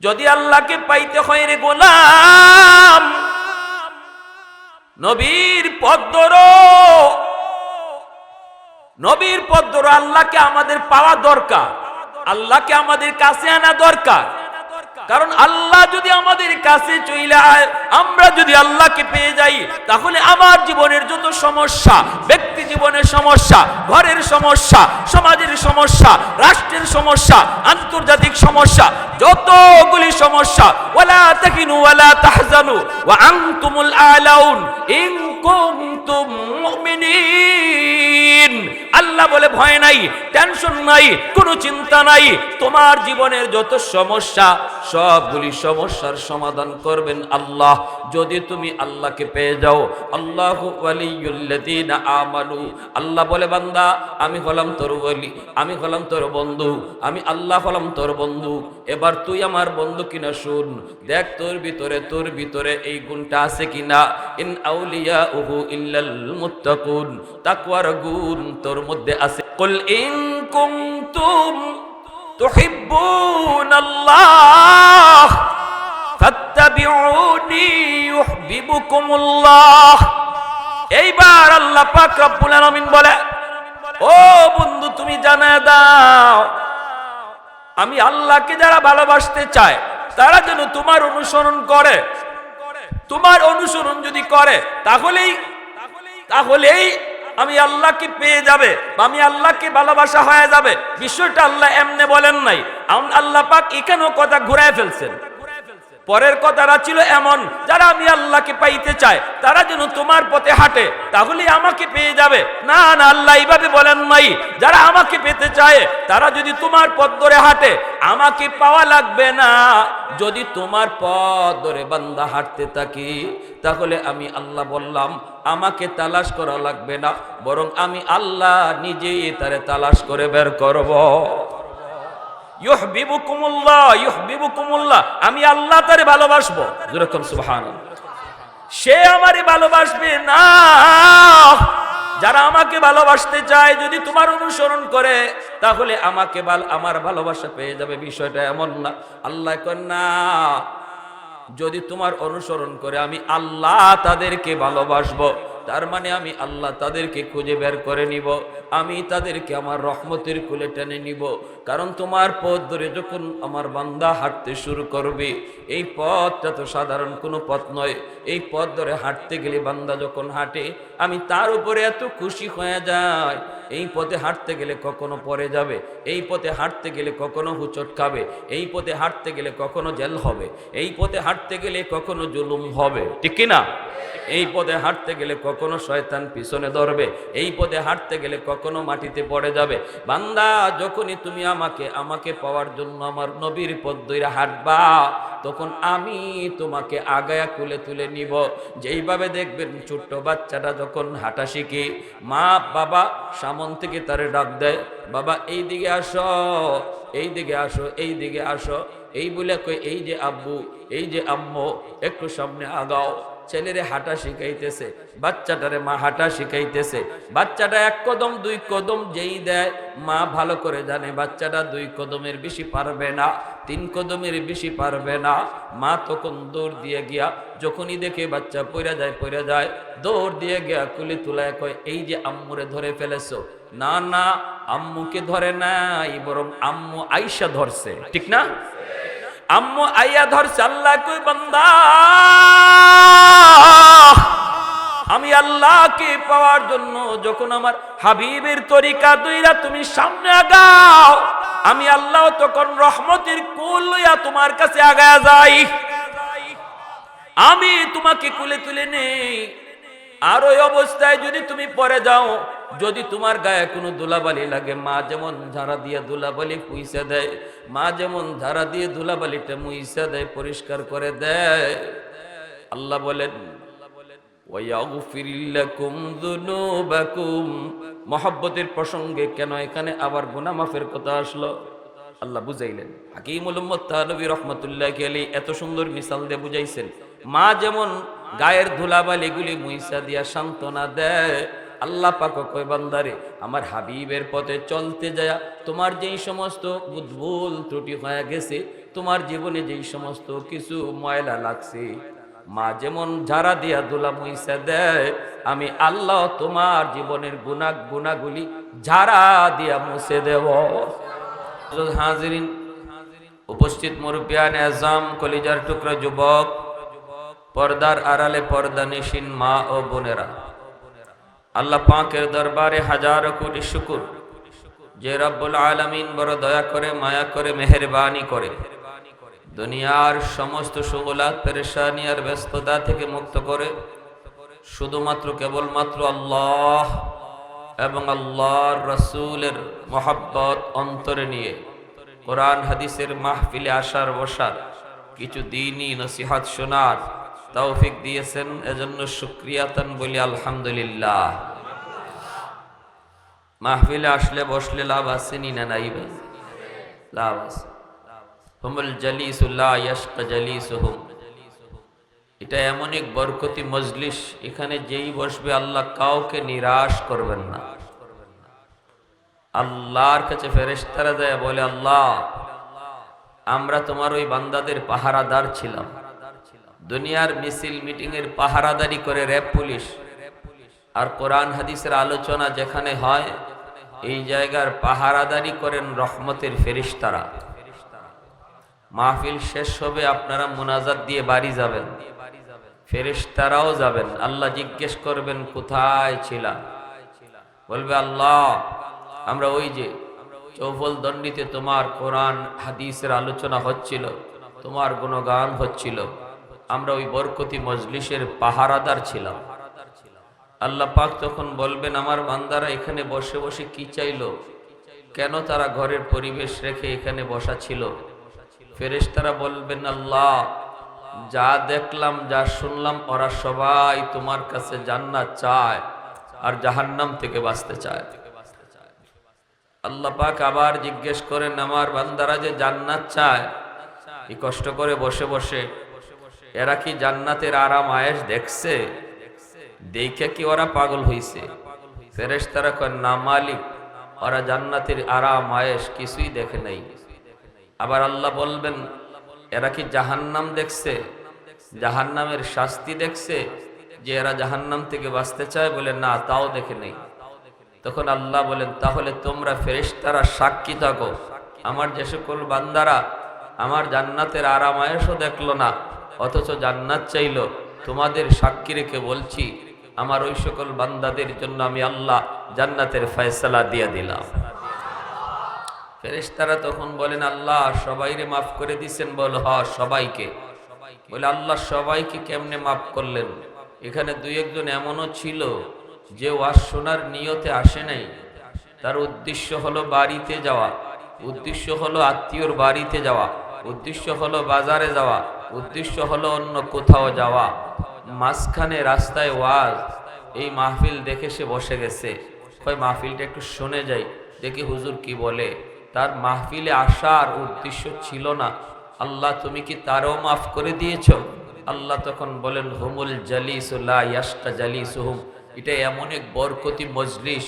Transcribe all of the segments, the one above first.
যদি আল্লাহকে পাইতে হয় রে গোলাম, নবীর পথ ধরো, নবীর পথ ধরো। আল্লাহকে আমাদের পাওয়া দরকার, আল্লাহকে আমাদের কাছে আনা দরকার। কারণ আল্লাহ যদি আমাদের কাছে চলে আয়, আমরা যদি আল্লাহকে পেয়ে যাই, তাহলে আমার জীবনের যত সমস্যা, ব্যক্তি জীবনের সমস্যা, ঘরের সমস্যা, সমাজের সমস্যা, রাষ্ট্রের সমস্যা, আন্তর্জাতিক সমস্যা, যতগুলি সমস্যা, ওয়ালা তাকিনু ওয়ালা তাহজানু ওয়া আনতুমুল আলাউন ইন কুনতুম মুমিনিন। আল্লাহ বলে ভয় নাই, টেনশন নাই, কোনো চিন্তা নাই। তোমার জীবনের যত সমস্যা, সবগুলি সমস্যার সমাধান করবেন আল্লাহ, যদি তুমি আল্লাহকে পেয়ে যাও। আল্লাহু ওয়ালিয়ুল্লাযীনা আমানু। আল্লাহ বলে বান্দা, আমি হলাম তোর ওলি, আমি হলাম তোর বন্ধু, আমি আল্লাহ হলাম তোর বন্ধু। এবার তুই আমার বন্ধু কিনা শুন, দেখ তোর ভিতরে এই গুণটা আছে কিনা। ইন আউলিয়াউহু ইল্লাল মুত্তাকুন। তাকওয়ার গুণ তোর মধ্যে আছে। কুল ইন কুনতুম তুহিব্বুনাল্লাহ ফাত্তাবিউনি ইউহিব্বুকুমুল্লাহ। এইবার আল্লাহ পাক রব্বুল আলামিন বলে, ও বন্ধু তুমি জানায় দাও, আমি আল্লাহকে যারা ভালোবাসতে চায় তারা যেন তোমার অনুসরণ করে। তোমার অনুসরণ যদি করে তাহলেই আমি আল্লাহকে পেয়ে যাবে, আমি আল্লাহকে ভালোবাসা হয়ে যাবে। বিষয়টা আল্লাহ এমনি বলেন নাই, আল্লাহ পাক এখানেও কথা ঘুরায় ফেলছেন। পরের কথাটা ছিল এমন, যারা আমি আল্লাহকে পাইতে চায় তারা যেন তোমার পথে হাঁটে, তাহলে আমাকে পেয়ে যাবে। না না, আল্লাহ এইভাবে বলেন নাই। যারা আমাকে পেতে চায় তারা যদি তোমার পথ ধরে হাঁটে, আমাকে পাওয়া লাগবে না। যদি তোমার পথ ধরে বান্দা হাঁটতে থাকি, তাহলে আমি আল্লাহ বললাম আমাকে তালাশ করা লাগবে না, বরং আমি আল্লাহ নিজেই তারে তালাশ করে বের করব। ইউহিব্বুকুমুল্লাহ ইউহিব্বুকুমুল্লাহ, আমি আল্লাহ তারে ভালোবাসবো। যেরকম সুবহানাল্লাহ, সে আমারে ভালোবাসবে না। যারা আমাকে ভালোবাসতে চায় যদি তোমার অনুসরণ করে, তাহলে আমাকে আমার ভালোবাসা পেয়ে যাবে। বিষয়টা এমন না। আল্লাহ কন না, যদি তোমার অনুসরণ করে আমি আল্লাহ তাদেরকে ভালোবাসবো। তার মানে আমি আল্লাহ তাদেরকে খুঁজে বের করে নিব, আমি তাদেরকে আমার রহমতের কোলে টেনে নিব। কারণ তোমার পথ ধরে যখন আমার বান্দা হাঁটতে শুরু করবে, এই পথটা তো সাধারণ কোনো পথ নয়। এই পথ ধরে হাঁটতে গেলে বান্দা যখন হাঁটে, আমি তার উপরে এত খুশি হয়ে যাই। এই পথে হাঁটতে গেলে কখনো পড়ে যাবে, এই পথে হাঁটতে গেলে কখনো হুচট খাবে, এই পথে হাঁটতে গেলে কখনো জেল হবে, এই পথে হাঁটতে গেলে কখনো জুলুম হবে, ঠিক কিনা? এই পথে হাঁটতে গেলে কখনো শয়তান পিছনে ধরবে, এই পথে হাঁটতে গেলে কখনো মাটিতে পড়ে যাবে। বান্দা, যখনই তুমি আমাকে পাওয়ার জন্য আমার নবীর পথ ধরে হাঁটবা, তখন আমি তোমাকে আগায়া কুলে তুলে নিব। যেইভাবে দেখবেন ছোট্ট বাচ্চাটা যখন হাঁটা শিখে, মা বাবা সামন থেকে তারে ডাক দেয়, বাবা এই দিকে আসো, এই দিকে আসো, এই দিকে আসো, এই বলে কই এই যে আব্বু, এই যে আম্মু, একটু সামনে আগাও। ছেলেরে হাঁটা শিখাইতেছে, বাচ্চাটারে মা হাঁটা শিখাইতেছে। বাচ্চাটা এক কদম দুই কদম যেই দেয়, মা ভালো করে জানে বাচ্চাটা 2 কদমের বেশি পারবে না, 3 কদমের বেশি পারবে না। মা তখন দৌড় দিয়ে গিয়া, যখনই দেখে বাচ্চা পড়ে যায়, দৌড় দিয়ে গিয়া কুলি তুলায় কয়, এই যে আম্মুরে ধরে ফেলেছো। না না, আম্মুকে ধরে নাই, বরং আম্মু আইসা ধরছে, ঠিক না? আম্মু আইয়া ধরছে। আল্লাহ কই, বান্দা আমি আল্লাহকে পাওয়ার জন্য যখন আমার হাবিবের তরিকা দইরা তুমি সামনে আগাও, আমি আল্লাহ তখন রহমতের কোল লইয়া তোমার কাছে আগায়া যাই, আমি তোমাকে কুলে তুলে নেই। আর ওই অবস্থায় যদি তুমি পড়ে যাও, যদি তোমার গায়ে কোনো ধুলাবালি লাগে, মা যেমন ঝাড়া দিয়ে ধুলাবালি পুইসা দেয়, মা যেমন ঝাড়া দিয়ে ধুলাবালিটা মুইসা দেয়, পরিষ্কার করে দেয়। আল্লাহ বলেন, ওয়ায়াগফির লাকুম যুনুবাকুম। মহব্বতের প্রসঙ্গে কেন এখানে আবার গুনাহ মাফের কথা আসলো? আল্লাহ বুঝাইলেন। হাকিমুল উম্মত তানবী রাহমাতুল্লাহি আলাইহি এত সুন্দর মিসাল দিয়ে বুঝাইছেন। মা যেমন গায়ের ধুলাবালিগুলি মুইসা দিয়া সান্ত্বনা দেয়, আল্লাহ পাক কয়, বান্দারে আমার হাবিবের পথে চলতে যায় তোমার যেই সমস্ত ভুল ত্রুটি হয়ে গেছে, তোমার জীবনে যেই সমস্ত কিছু ময়লা লাগছে, মা যেমন ঝাড়া দিয়া ধুলা মুইসা দেয়, আমি আল্লাহ তোমার জীবনের গুনাহগুলি ঝাড়া দিয়া মুছে দেব। হাজিরিন, উপস্থিত মুরব্বিয়ান আজম, কলিজার টুকরা যুবক, পর্দার আড়ালে পর্দানিশীন মা ও বোনেরা, আল্লাহ পাকের দরবারে হাজারো কোটি শুকর যে রব্বুল আলামিন বড় দয়া করে, মায়া করে, মেহেরবানি করে দুনিয়ার সমস্ত সুগুলাত, পেরেশানি আর ব্যস্ততা থেকে মুক্ত করে শুধুমাত্র কেবলমাত্র আল্লাহ এবং আল্লাহর রাসূলের মহব্বত অন্তরে নিয়ে কোরআন হাদিসের মাহফিলে আসার বসার, কিছু দ্বীনি নসিহত শোনার তৌফিক দিয়েছেন। এজন্য শুকরিয়াতান বলি আলহামদুলিল্লাহ। মাহফিলে আসলে বসলে লাভ আসেনি না নাই ভাই? লাভ আছে। হুমুল জালিসুল্লাহ ইয়াশকা জালিসুহুম, এটা এমন এক বরকতি মজলিস, এখানে যেই বসবে আল্লাহ কাউকে নিরাশ করবেন না। আল্লাহর কাছে ফেরেশতারা যায় বলে, আল্লাহ আমরা তোমার ওই বান্দাদের পাহারাদার ছিলাম। দুনিয়ার মিছিল মিটিং এর পাহারাদারি করে র‍্যাব পুলিশ, আর কোরআন হাদিসের আলোচনা যেখানে হয় এই জায়গার পাহারাদারি করেন রহমতের ফেরেশতারা। মাহফিল শেষ হবে, আপনারা মুনাজাত দিয়ে বাড়ি যাবেন, ফেরেশতারাও যাবেন। আল্লাহ জিজ্ঞেস করবেন কোথায় ছিলা? বলবে আল্লাহ আমরা ওই যে চৌফল দণ্ডিতে তোমার কোরআন হাদিসের আলোচনা হচ্ছিল, তোমার গুণগান হচ্ছিল, আমরা ওই বরকতি মজলিসের পাহারাদার ছিলাম। আল্লাহ পাক তখন বলবেন আমার বান্দারা এখানে বসে বসে কি চাইলো, কেন তারা ঘরের পরিবেশ রেখে এখানে বসা ছিল? ফেরেশতারা বলবেন আল্লাহ যা দেখলাম, যা শুনলাম, ওরা সবাই তোমার কাছে জান্নাত চায় আর জাহান্নাম থেকে বাঁচতে চায়। আল্লাহ পাক আবার জিজ্ঞেস করেন আমার বান্দারা যে জান্নাত চায়, এই কষ্ট করে বসে বসে এরা কি জান্নাতের আরাম আয়েশ দেখছে? দেখে কি ওরা পাগল হইছে? ফেরেশতারা কয় না মালিক, ওরা জান্নাতের আরাম আয়েশ কিছুই দেখে নাই। আবার আল্লাহ বলবেন এরা কি জাহান্নাম দেখছে, জাহান্নামের শাস্তি দেখছে, যে এরা জাহান্নাম থেকে বাঁচতে চায়? বলে না, তাও দেখে নেই। তখন আল্লাহ বলেন তাহলে তোমরা ফেরেশতারা সাক্ষী থাকো, আমার যে সকল বান্দারা আমার জান্নাতের আরাম আয়েশও দেখলো না অথচ জান্নাত চাইলো, তোমাদের সাক্ষী রেখে বলছি আমার ওই সকল বান্দাদের জন্য আমি আল্লাহ জান্নাতের ফয়সালা দিয়ে দিলাম। ফেরেশতারা তখন বলেন আল্লাহ সবাইরে মাফ করে দিছেন? বল হ্যাঁ সবাইকে। বলে আল্লাহ সবাইকে কেমনে মাফ করলেন? এখানে দুই একজন এমনও ছিল যে ওয়াজ শোনার নিয়তে আসে নাই, তার উদ্দেশ্য হলো বাড়িতে যাওয়া, উদ্দেশ্য হলো আত্মীয়র বাড়িতে যাওয়া, উদ্দেশ্য হলো বাজারে যাওয়া, উদ্দেশ্য হলো অন্য কোথাও যাওয়া। মাঝখানে রাস্তায় ওয়াজ, এই মাহফিল দেখে সে বসে গেছে, কয় মাহফিলটা একটু শুনে যাই, দেখি হুজুর কি বলে। তার মাহফিলে আসার উদ্দেশ্য ছিল না। আল্লাহ তুমি কি তারও মাফ করে দিয়েছ? আল্লাহ তখন বলেন হুমুল জালিসুল্লাহ ইয়াশকা জালিসুহুম, এটা এমন এক বরকতি মজলিস,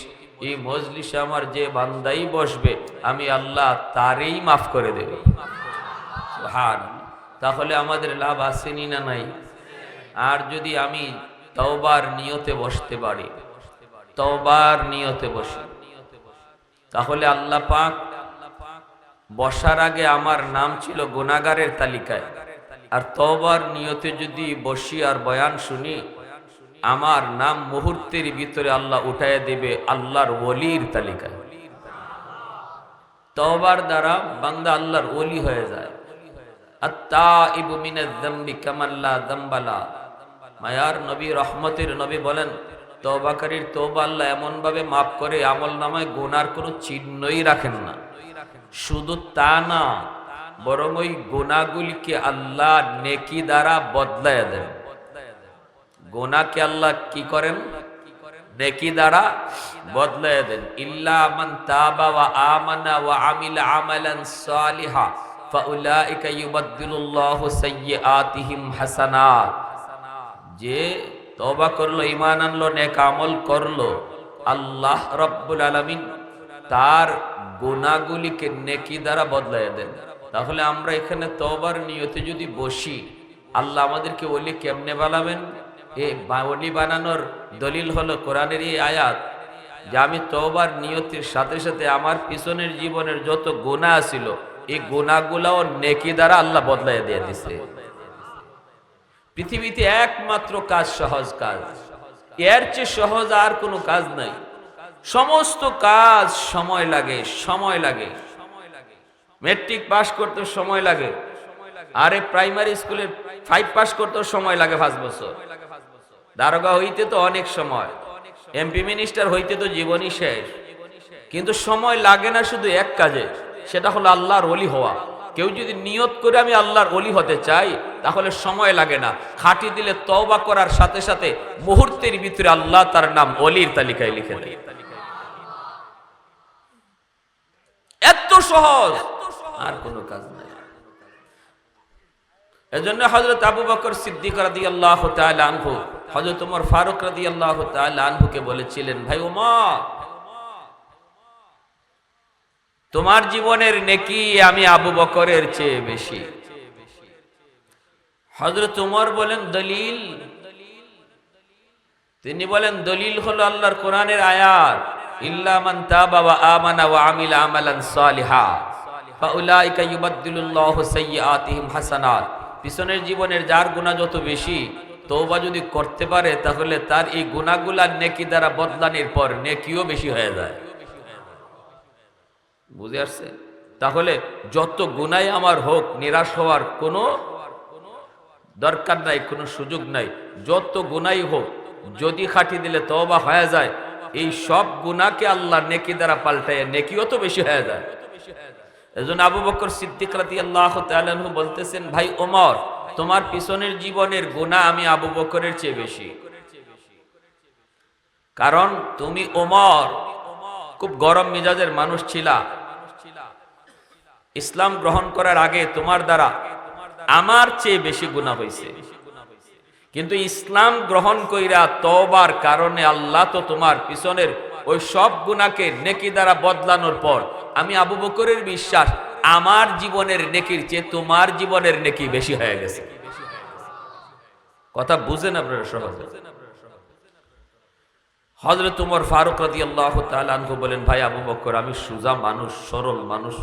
এই মজলিসে আমার যে বান্দাই বসবে আমি আল্লাহ তারই মাফ করে দেব। সুবহানাল্লাহ। তাহলে আমাদের লাভ আসেনি না নাই? আর যদি আমি তওবার নিয়তে বসতে পারি, তওবার নিয়তে বসি, তাহলে আল্লাহ পাক বসার আগে আমার নাম ছিল গুনাহগারের তালিকায়, আর তওবার নিয়তে যদি বসি আর বয়ান শুনি আমার নাম মুহূর্তের ভিতরে আল্লাহ উঠায় দেবে আল্লাহর ওলির তালিকায়। তওবার দ্বারা বান্দা আল্লাহর ওলি হয়ে যায়। আত-তাইবু মিনাজ যামবি কামান লা যামবা লা, মায়ার নবী রহমতের নবী বলেন তওবাকারীর তওবা আল্লাহ এমন ভাবে মাফ করে আমলনামায় গুনার কোনো চিহ্নই রাখেন না। শুধু তা না, বরং ওই গুনাহগুলিকে আল্লাহ নেকি দ্বারা বদলায় দেন। গুনাহকে আল্লাহ কি করেন? নেকি দ্বারা বদলায় দেন। ইল্লা মান তাবা ওয়া আমানা ওয়া আমিলা আমালান সালিহা ফাউলাইকা ইউবাদদিলুল্লাহু সাইয়্যাতিহিম হাসানাত, যে তওবা করলো, ঈমান আনলো, নেক আমল করলো, আল্লাহ রাব্বুল আলামিন তার গুনাহগুলিকে নেকি দ্বারা বদলায় দেন। তাহলে আমরা এখানে তওবার নিয়তে যদি বসি, আল্লাহ আমাদেরকে ওলি কেমনে বানাবেন? এই ওলি বানানোর দলিল হলো কোরআনের এই আয়াত, যে আমি তওবার নিয়তের সাথে সাথে আমার পিছনের জীবনের যত গুনাহ ছিল এই গুনাহগুলোও নেকি দ্বারা আল্লাহ বদলাইয়া দিয়ে দিছে। পৃথিবীতে একমাত্র কাজ, সহজ কাজ, এর চেয়ে সহজ আর কোনো কাজ নাই। সমস্ত কাজ সময় লাগে, সময় লাগে। মেট্রিক পাস করতে সময় লাগে, আরে প্রাইমারি স্কুলে 5 পাস করতেও সময় লাগে 5 বছর। দারোগা হইতে তো অনেক সময়, এমপি মিনিস্টার হইতে তো জীবনই শেষ। কিন্তু সময় লাগে না শুধু এক কাজে, সেটা হলো আল্লাহর ওলি হওয়া। কেউ যদি নিয়ত করে আমি আল্লাহর ওলি হতে চাই, তাহলে সময় লাগে না। খাঁটি দিলে তওবা করার সাথে সাথে মুহূর্তের ভিতরে আল্লাহ তার নাম ওলির তালিকায় লিখে দেয়। এত সহজ, আর কোনো কাজ নাই। এজন্য হযরত আবু বকর সিদ্দিক রাদিয়াল্লাহু তাআলা আনহু হযরত ওমর ফারুক রাদিয়াল্লাহু তাআলা আনহুকে বলেছিলেন, ভাই ওমর, তোমার জীবনের নেকি আমি আবু বকরের চেয়ে বেশি। হযরত ওমর বলেন, দলিল? তিনি বলেন, দলিল হলো আল্লাহর কোরআনের আয়াত, ইল্লা মান তাবা ওয়া আমানা ওয়া আমিলা আমালান সালিহা ফাউলাইকা ইউবাদদিলুল্লাহু সাইয়্যাতিহিম হাসানাত। পিছনের জীবনের যার গুনাহ যত বেশি, তওবা যদি করতে পারে, তাহলে তার এই গুনাহগুলা নেকি দ্বারা বদলানোর পর নেকিও বেশি হয়ে যায়। বুঝে আসছে? তাহলে যত গুনাহ আমার হোক, নিরাশ হওয়ার কোনো দরকার নাই, কোনো সুযোগ নাই। যত গুনাহই হোক, যদি খাঁটি দিলে তওবা হয়ে যায়, এই সব গুনাহকে আল্লাহ নেকি দ্বারা পাল্টায় নেকিও তো বেশি হয়ে যায়। এজন্য আবু বকর সিদ্দিক রাদিয়াল্লাহু তাআলা আনহু বলতেছেন, ভাই ওমর, তোমার পিছনের জীবনের গুনাহ আমি আবু বকরের চেয়ে বেশি। কারণ তুমি ওমর খুব গরম মেজাজের মানুষ ছিলা। ইসলাম গ্রহণ করার আগে তোমার দ্বারা আমার চেয়ে বেশি গুনাহ হয়েছে, কিন্তু ইসলাম গ্রহণ কইরা তওবার কারণে আল্লাহ তো তোমার পিছনের ওই সব গুনাহকে নেকি দ্বারা বদলানোর পর আমি আবু বকরের বিশ্বাস, আমার জীবনের নেকির চেয়ে তোমার জীবনের নেকি বেশি হয়ে গেছে। কথা বুঝেন আপনারা সহজে? হযরত ওমর ফারুক রাদিয়াল্লাহু তাআলা আনহু বলেন, ভাই আবু বকর, আমি সুজা মানুষ, সরল মানুষ,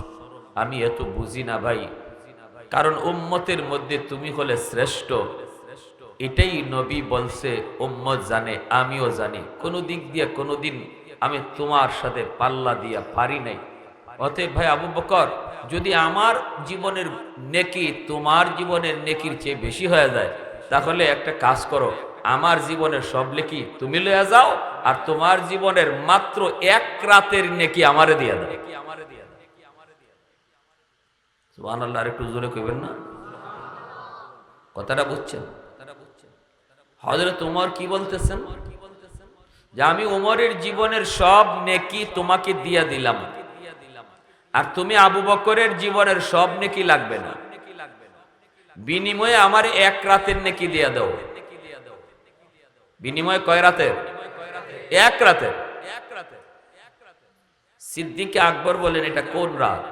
আমি এত বুঝি না ভাই। কারণ উম্মতের মধ্যে তুমি হলে শ্রেষ্ঠ, এটাই নবী বলছে, উম্মত জানে, আমিও জানি। কোনো দিক দিয়ে কোনোদিন আমি তোমার সাথে পাল্লা দিয়া পারি নাই। অতএব ভাই আবু বকর, যদি আমার জীবনের নেকি তোমার জীবনের নেকির চেয়ে বেশি হয়ে যায়, তাহলে একটা কাজ করো, আমার জীবনের সব নেকি তুমি লয়ে যাও, আর তোমার জীবনের মাত্র 1 রাতের নেকি আমারে দিয়ে দাও। সুবহানাল্লাহ, আর একটু জোরে কইবেন না? কথাটা বুঝছেন? হযরত ওমর কি বলতেছেন? যে আমি ওমরের জীবনের সব নেকি তোমাকে দিয়া দিলাম, আর তুমি আবু বকরের জীবনের সব নেকি লাগবে না, বিনিময়ে আমার 1 রাতের নেকি দিয়া দাও। বিনিময়ে কয় রাতের? 1 রাতের। সিদ্দিক আকবর বলেন, এটা কোন রাত?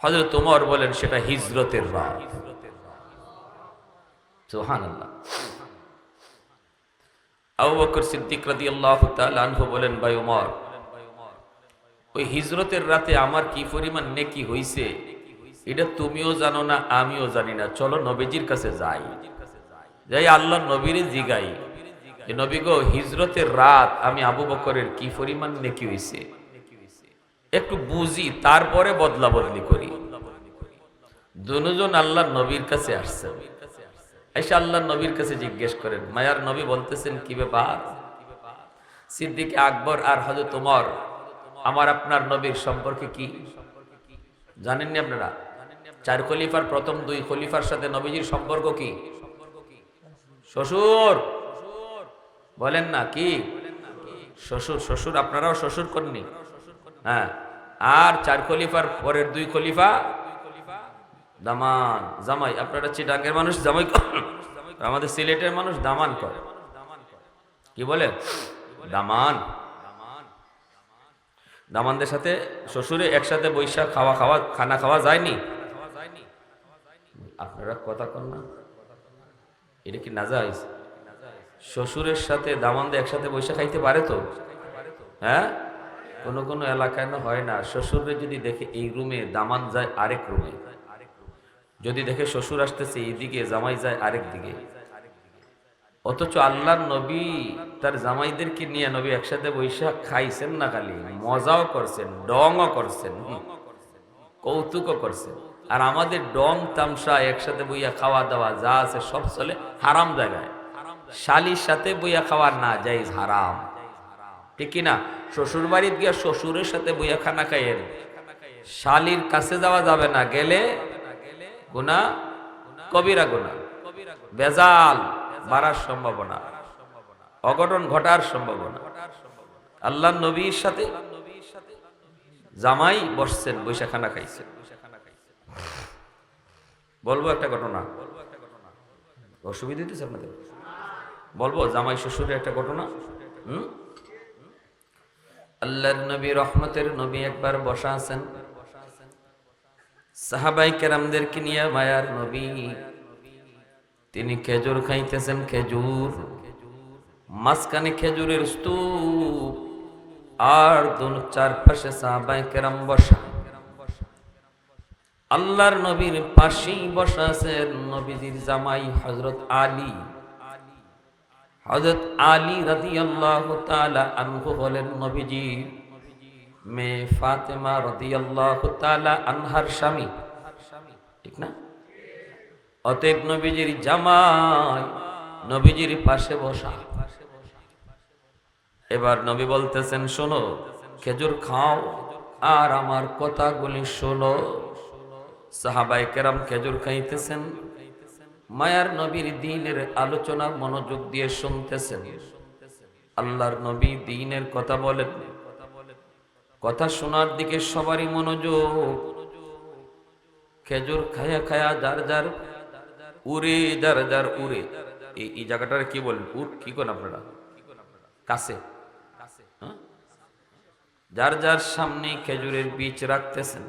হযরত ওমর বলেন, সেটা হিজরতের রাত। সুবহানাল্লাহ। আবু বকর সিদ্দিক রাদিয়াল্লাহু তাআলা আনহু বলেন, ভাই ওমর, ওই হিজরতের রাতে আমার কি পরিমাণ নেকি হইছে এটা তুমিও জানো না, আমিও জানি না। চলো নবীজির কাছে যাই, যাই আল্লাহর নবীরে জিগাই, যে নবী গো, হিজরতের রাত আমি আবু বকরের কি পরিমাণ নেকি হইছে একটু বুঝি, তারপরে বদলা বদলি করি। দুজন আল্লাহর নবীর কাছে আসছে। এসে আল্লাহর নবীর কাছে জিজ্ঞেস করেন, মায়ার নবী বলতেছেন, কি ব্যাপার? সিদ্দিক আকবর আর হযরত ওমর আমার আপনার নবীর সম্পর্কে কি জানেননি আপনারা? 4 খলিফার প্রথম 2 খলিফার সাথে নবীজির সম্পর্ক কি? শ্বশুর বলেন না, কি শ্বশুর? শ্বশুর আপনারাও শ্বশুর করনি? হ্যাঁ। আর 4 খলিফার পরের 2 খলিফা দামান, জামাই। আপনারা চিটাঙ্গের মানুষ জামাই, আমাদের সিলেটের মানুষ দামান করে। কি বলে? দামান। দামানদের সাথে শ্বশুরে একসাথে বৈশাখ খানা খাওয়া যায়নি? আপনারা কথা কন না, এটা কি নাজায়েজ? শ্বশুরের সাথে দামানদের একসাথে বৈশাখ খাইতে পারে তো? হ্যাঁ, কোন কোন এলাকায় না হয় না। শ্বশুরে যদি দেখে এই রুমে, দামান যায় আরেক রুমে, যদি দেখে শ্বশুর আসতেছে এইদিকে, জামাই যায় আরেক দিকে। অথচ আল্লাহর নবী তার জামাইদেরকে নিয়ে নবী একসাথে বৈশাখ খাইছেন না, খালি মজাও করছেন, ডংও করছেন, কৌতুকও করছেন। আর আমাদের ডং তামসা একসাথে বইয়া খাওয়া দাওয়া যা আছে সব চলে হারাম জায়গায়। শালির সাথে বইয়া খাওয়া না জায়েজ, হারাম, ঠিক কিনা? শ্বশুর বাড়িতে গিয়া শ্বশুরের সাথে বইয়া খানা খাইয়েন, শালির কাছে যাওয়া যাবে না, গেলে গুনাহ, কবিরা গুনাহ, বেজাল বাড়ার সম্ভাবনা, অঘটন ঘটার সম্ভাবনা। আল্লাহর নবীর সাথে জামাই বসছেন, বৈশাখ খানা খাইছেন। বলবো একটা ঘটনা, অসুবিধা হইতেছে আপনাদের? বলবো জামাই শ্বশুরের একটা ঘটনা। আল্লাহর নবী, রহমতের নবী একবার বসা আছেন, সাহাবাই কেরামদেরকে নিয়ে মায়ার নবী তিনি খেজুর খাইতেছেন। খেজুর, মাঝখানে খেজুরের স্তূপ, আর চারপাশে সাহাবাই কেরাম বসা। আল্লাহর নবীর পাশেই বসা আছেন নবীজির জামাই হযরত আলী। হযরত আলী রাদিয়াল্লাহু তাআলা আনহু হলেন নবীজি মেয়ে ফাতেমা রাদিয়াল্লাহু তাআলা আনহার স্বামী, ঠিক না? অতএব নবীজির জামাই নবীজির পাশে বসা। এবার নবী বলতেছেন, শোনো, খেজুর খাও আর আমার কথাগুলি শোনো। সাহাবায়ে কেরাম খেজুর খাইতেছেন, মায়ার নবীর দ্বীনের আলোচনা মনোযোগ দিয়ে শুনতেছেন। আল্লাহর নবী দ্বীনের কথা বলেন, কথা শোনার দিকে সবারই মনোযোগ। খেজুর খায়া খায়া যার যার উড়ে, যার যার উড়ে। এই জায়গাটার কি বলেন, কি করেন আপনারা? কাছে, যার যার সামনে খেজুরের বীজ রাখতেছেন।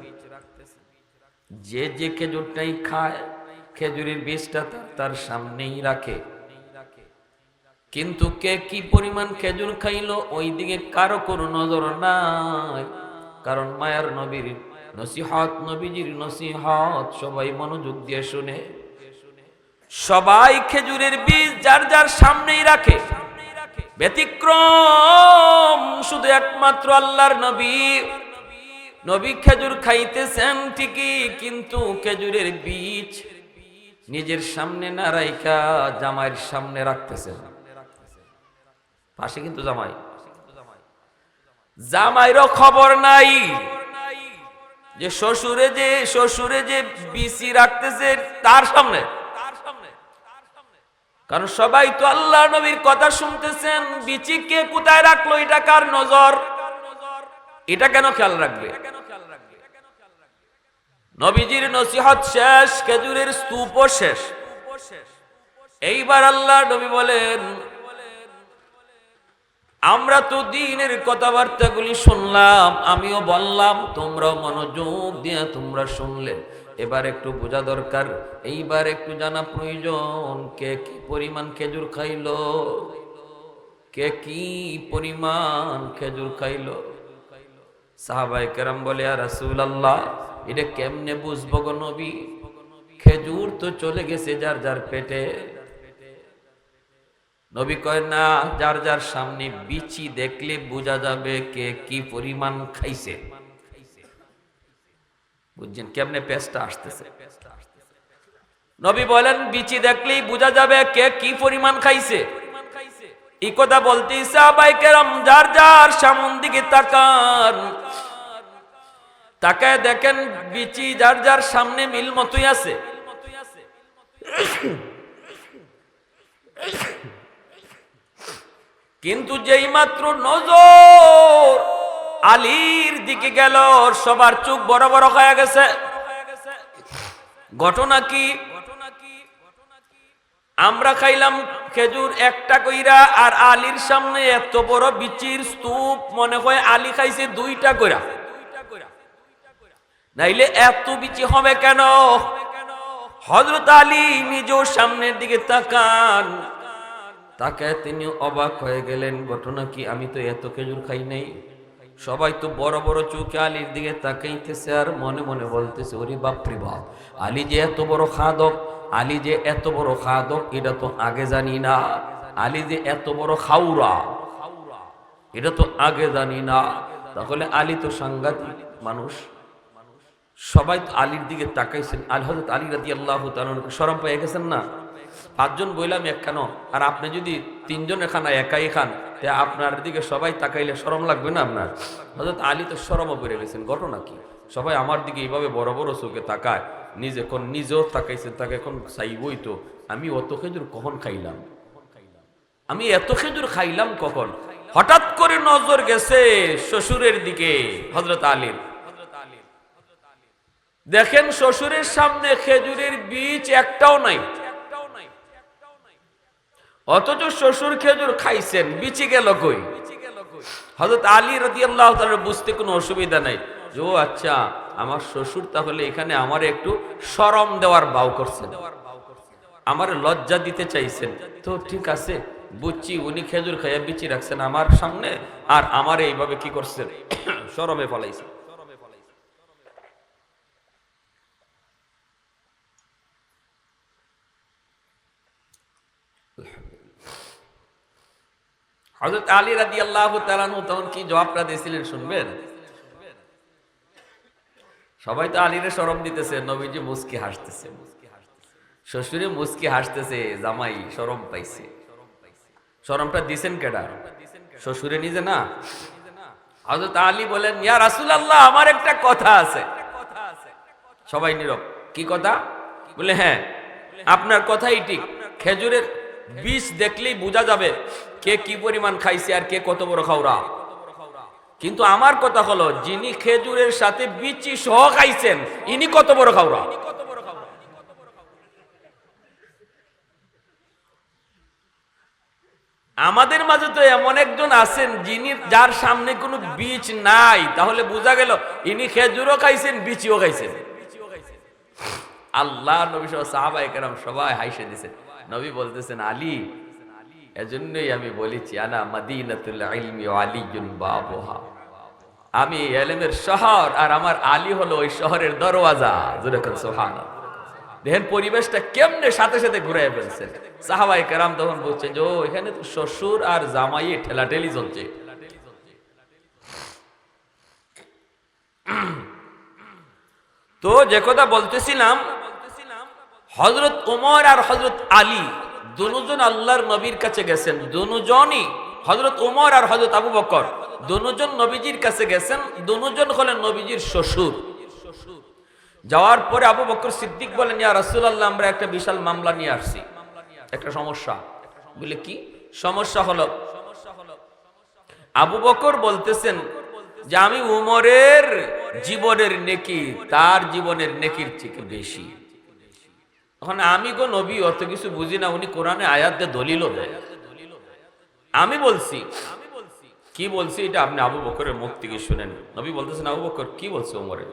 যে যে খেজুরটাই খায়, খেজুরের বীজটা তার সামনেই রাখে। কিন্তু কে কি পরিমাণ খেজুর খাইলো ওই দিকে কারো কোনো নজর নাই। কারণ মায়ার নবীর নসিহত, নবীজির নসিহত সবাই মনোযোগ দিয়ে শুনে। সবাই খেজুরের বীজ যার যার সামনেই রাখে। ব্যতিক্রম শুধু একমাত্র আল্লাহর নবী। নবী খেজুর খাইতেছেন ঠিকই, কিন্তু খেজুরের বীজ নিজের সামনে না রাইখা জামাইয়ের সামনে রাখতেছেন। পাশে কিন্তু জামাই, জামাইরও খবর নাই যে শ্বশুরে যে বিচি রাখতেছে তার সামনে। কারণ সবাই তো আল্লাহ নবীর কথা শুনতেছেন। বিচি কে কোথায় রাখলো এটা কার নজর, এটা কেন খেয়াল রাখবে? নবীজির নসিহত শেষ, খেজুরের স্তূপও শেষ। এইবার আল্লাহ নবী বলেন, আমরা তো দ্বীনের কথাবার্তাগুলি শুনলাম, আমিও বললাম, তোমরাও মনোযোগ দিয়ে তোমরা শুনলে। এবার একটু বোঝা দরকার, এইবার একটু জানা প্রয়োজন, কে কি পরিমাণ খেজুর খাইলো, কে কি পরিমাণ খেজুর খাইলো। সাহাবায়ে কেরাম বলে, ইয়া রাসূলুল্লাহ, এটা কেমনে বুঝবো গো নবী? খেজুর তো চলে গেছে যার যার পেটে। নবী কয়, না, যার যার সামনে বিচি দেখলে বোঝা যাবে কে কি পরিমাণ খাইছে। বুঝছেন কেমনে পেস্টটা আসতেছে? নবী বলেন, বিচি দেখলেই বোঝা যাবে কে কি পরিমাণ খাইছে। এই কথা বলতে সাহাবায়ে কেরাম যার যার সামন দিকে তাকান, তাকায় দেখেন বিচি যার যার সামনে মিল মতোই আছে। কিন্তু যেই মাত্র নজর আলীর দিকে গেল, সবার চোখ বড় বড় হয়ে গেছে। ঘটনা কি? আমরা খাইলাম খেজুর একটা কইরা, আর আলীর সামনে এত বড় বিচির স্তূপ, মনে হয় আলী খাইছে 2টা কইরা, নাইলে এত বিচি হবে কেন? হযরত আলী নিজেও সামনের দিকে তাকান, তাকায় তিনি অবাক হয়ে গেলেন, ঘটনা কি, আমি তো এত খেজুর খাই নাই। সবাই তো বড় বড় চোখে আলীর দিকে তাকাইতেছে আর মনে মনে বলতেছে, ওরে বাপরে বাপ, আলী যে এত বড় খাদক, আলী যে এত বড় খাদক, এটা তো আগে জানি না। আলী যে এত বড় খাউরা, এটা তো আগে জানি না। তাহলে আলী তো সাংঘাতিক মানুষ। সবাই তো আলীর দিকে তাকাইছেন। হযরত আলী রাদিয়াল্লাহু তাআলা শরম পেয়ে গেছেন না, 5 জন বইলাম এক খানো, আর আপনি যদি 3 জনের খানা একাই খান, তে আপনার দিকে সবাই তাকাইলে শরম লাগবে না আপনার? হযরত আলী তো শরমও পড়ে গেছেন। ঘটনা কি, সবাই আমার দিকে এইভাবে বড় বড় চোখে তাকায়, নিজেও তাকাইছেন, তাকে এখন চাইবই তো আমি অত খেজুর কখন খাইলাম, আমি এত খেজুর খাইলাম কখন? হঠাৎ করে নজর গেছে শ্বশুরের দিকে হযরত আলীর। দেখেন শ্বশুরের সামনে খেজুরের বীজ একটাও নাই, অথচ শ্বশুর খেজুর খাইছেন, বিচি গেল কই? হযরত আলী রাদিয়াল্লাহু তাআলা বুঝতে কোনো অসুবিধা নাই, ও আচ্ছা, আমার শ্বশুর তাহলে এখানে আমার একটু শরম দেওয়ার ভাও করছেন, আমার লজ্জা দিতে চাইছেন। তো ঠিক আছে, বুঝছি, উনি খেজুর খাইয়া বিচি রাখছেন আমার সামনে, আর আমার এইভাবে কি করছেন, শরমে ফলাইছেন। হযরত আলী রাদিয়াল্লাহু তাআলা তখন কি জবাবটা দিয়েছিলেন শুনবেন? সবাই তো আলীরে শরম দিতেছে, নবীজি মুস্কি হাসতেছে, শ্বশুরে মুস্কি হাসতেছে, জামাই শরম পাইছে। শরমটা দিছেন কেডা? শ্বশুরে নিজে না। হযরত আলী বলেন, ইয়া রাসূলুল্লাহ, আমার একটা কথা আছে। সবাই নীরব। কি কথা? বলে, হ্যাঁ আপনার কথাই ঠিক, খেজুরের বীজ দেখলেই বোঝা যাবে কে কি পরিমাণ খাইছে আর কে কত বড় খাওরা। কিন্তু আমার কথা হলো, যিনি খেজুরের সাথে বিচি সহ খাইছেন, ইনি কত বড় খাওরা। আমাদের মাঝে তো এমন একজন আছেন, যিনি যার সামনে কোনো বীজ নাই, তাহলে বোঝা গেল ইনি খেজুরও খাইছেন, বিচিও খাইছেন। আল্লাহ নবী সহ সাহাবায়ে কেরাম সবাই হাসে দিয়েছেন। নবী বলতেছেন, আলী, এজন্যই আমি বলেছি, আনা মাদিনাতুল ইলমি ওয়া আলিয়্যুন বাবুহা, আমি ইলমের শহর আর আমার আলী হলো ওই শহরের দরওয়াজা। জোরে বলেন সুবহানাল্লাহ। দেখেন পরিবেশটা কেমনে সাথে সাথে ঘুরায় ফেলছেন। সাহাবায়ে কেরাম তখন বলছেন যে, ও এখানে তো শ্বশুর আর জামাই ঠেলাঠেলি চলছে। তো যে কথা বলতেছিলাম, হযরত ওমর আর হযরত আলী দুজন আল্লাহর নবীর কাছে গেছেন। দুজনই, হযরত ওমর আর হযরত আবু বকর দুজন নবীজির কাছে গেছেন। দুজন হলেন নবীজির শ্বশুর। যাওয়ার পরে আবু বকর সিদ্দিক বলেন, ইয়া রাসূলুল্লাহ, আমরা একটা বিশাল মামলা নিয়ে আসছি, একটা সমস্যা। বলে, কি সমস্যা? হলো আবু বকর বলতেছেন যে আমি উমরের জীবনের নেকি তার জীবনের নেকির থেকে বেশি। এখন আমি গো নবী, অত কিছু বুঝি না, উনি কোরআনে আয়াত দিয়ে দলিলও দেয়। আমি বলছি, কি বলছি এটা আপনি আবু বকরের মুখ থেকে শুনেন। নবী বলতেছেন, আবু বকর কি বলছে ওমরে?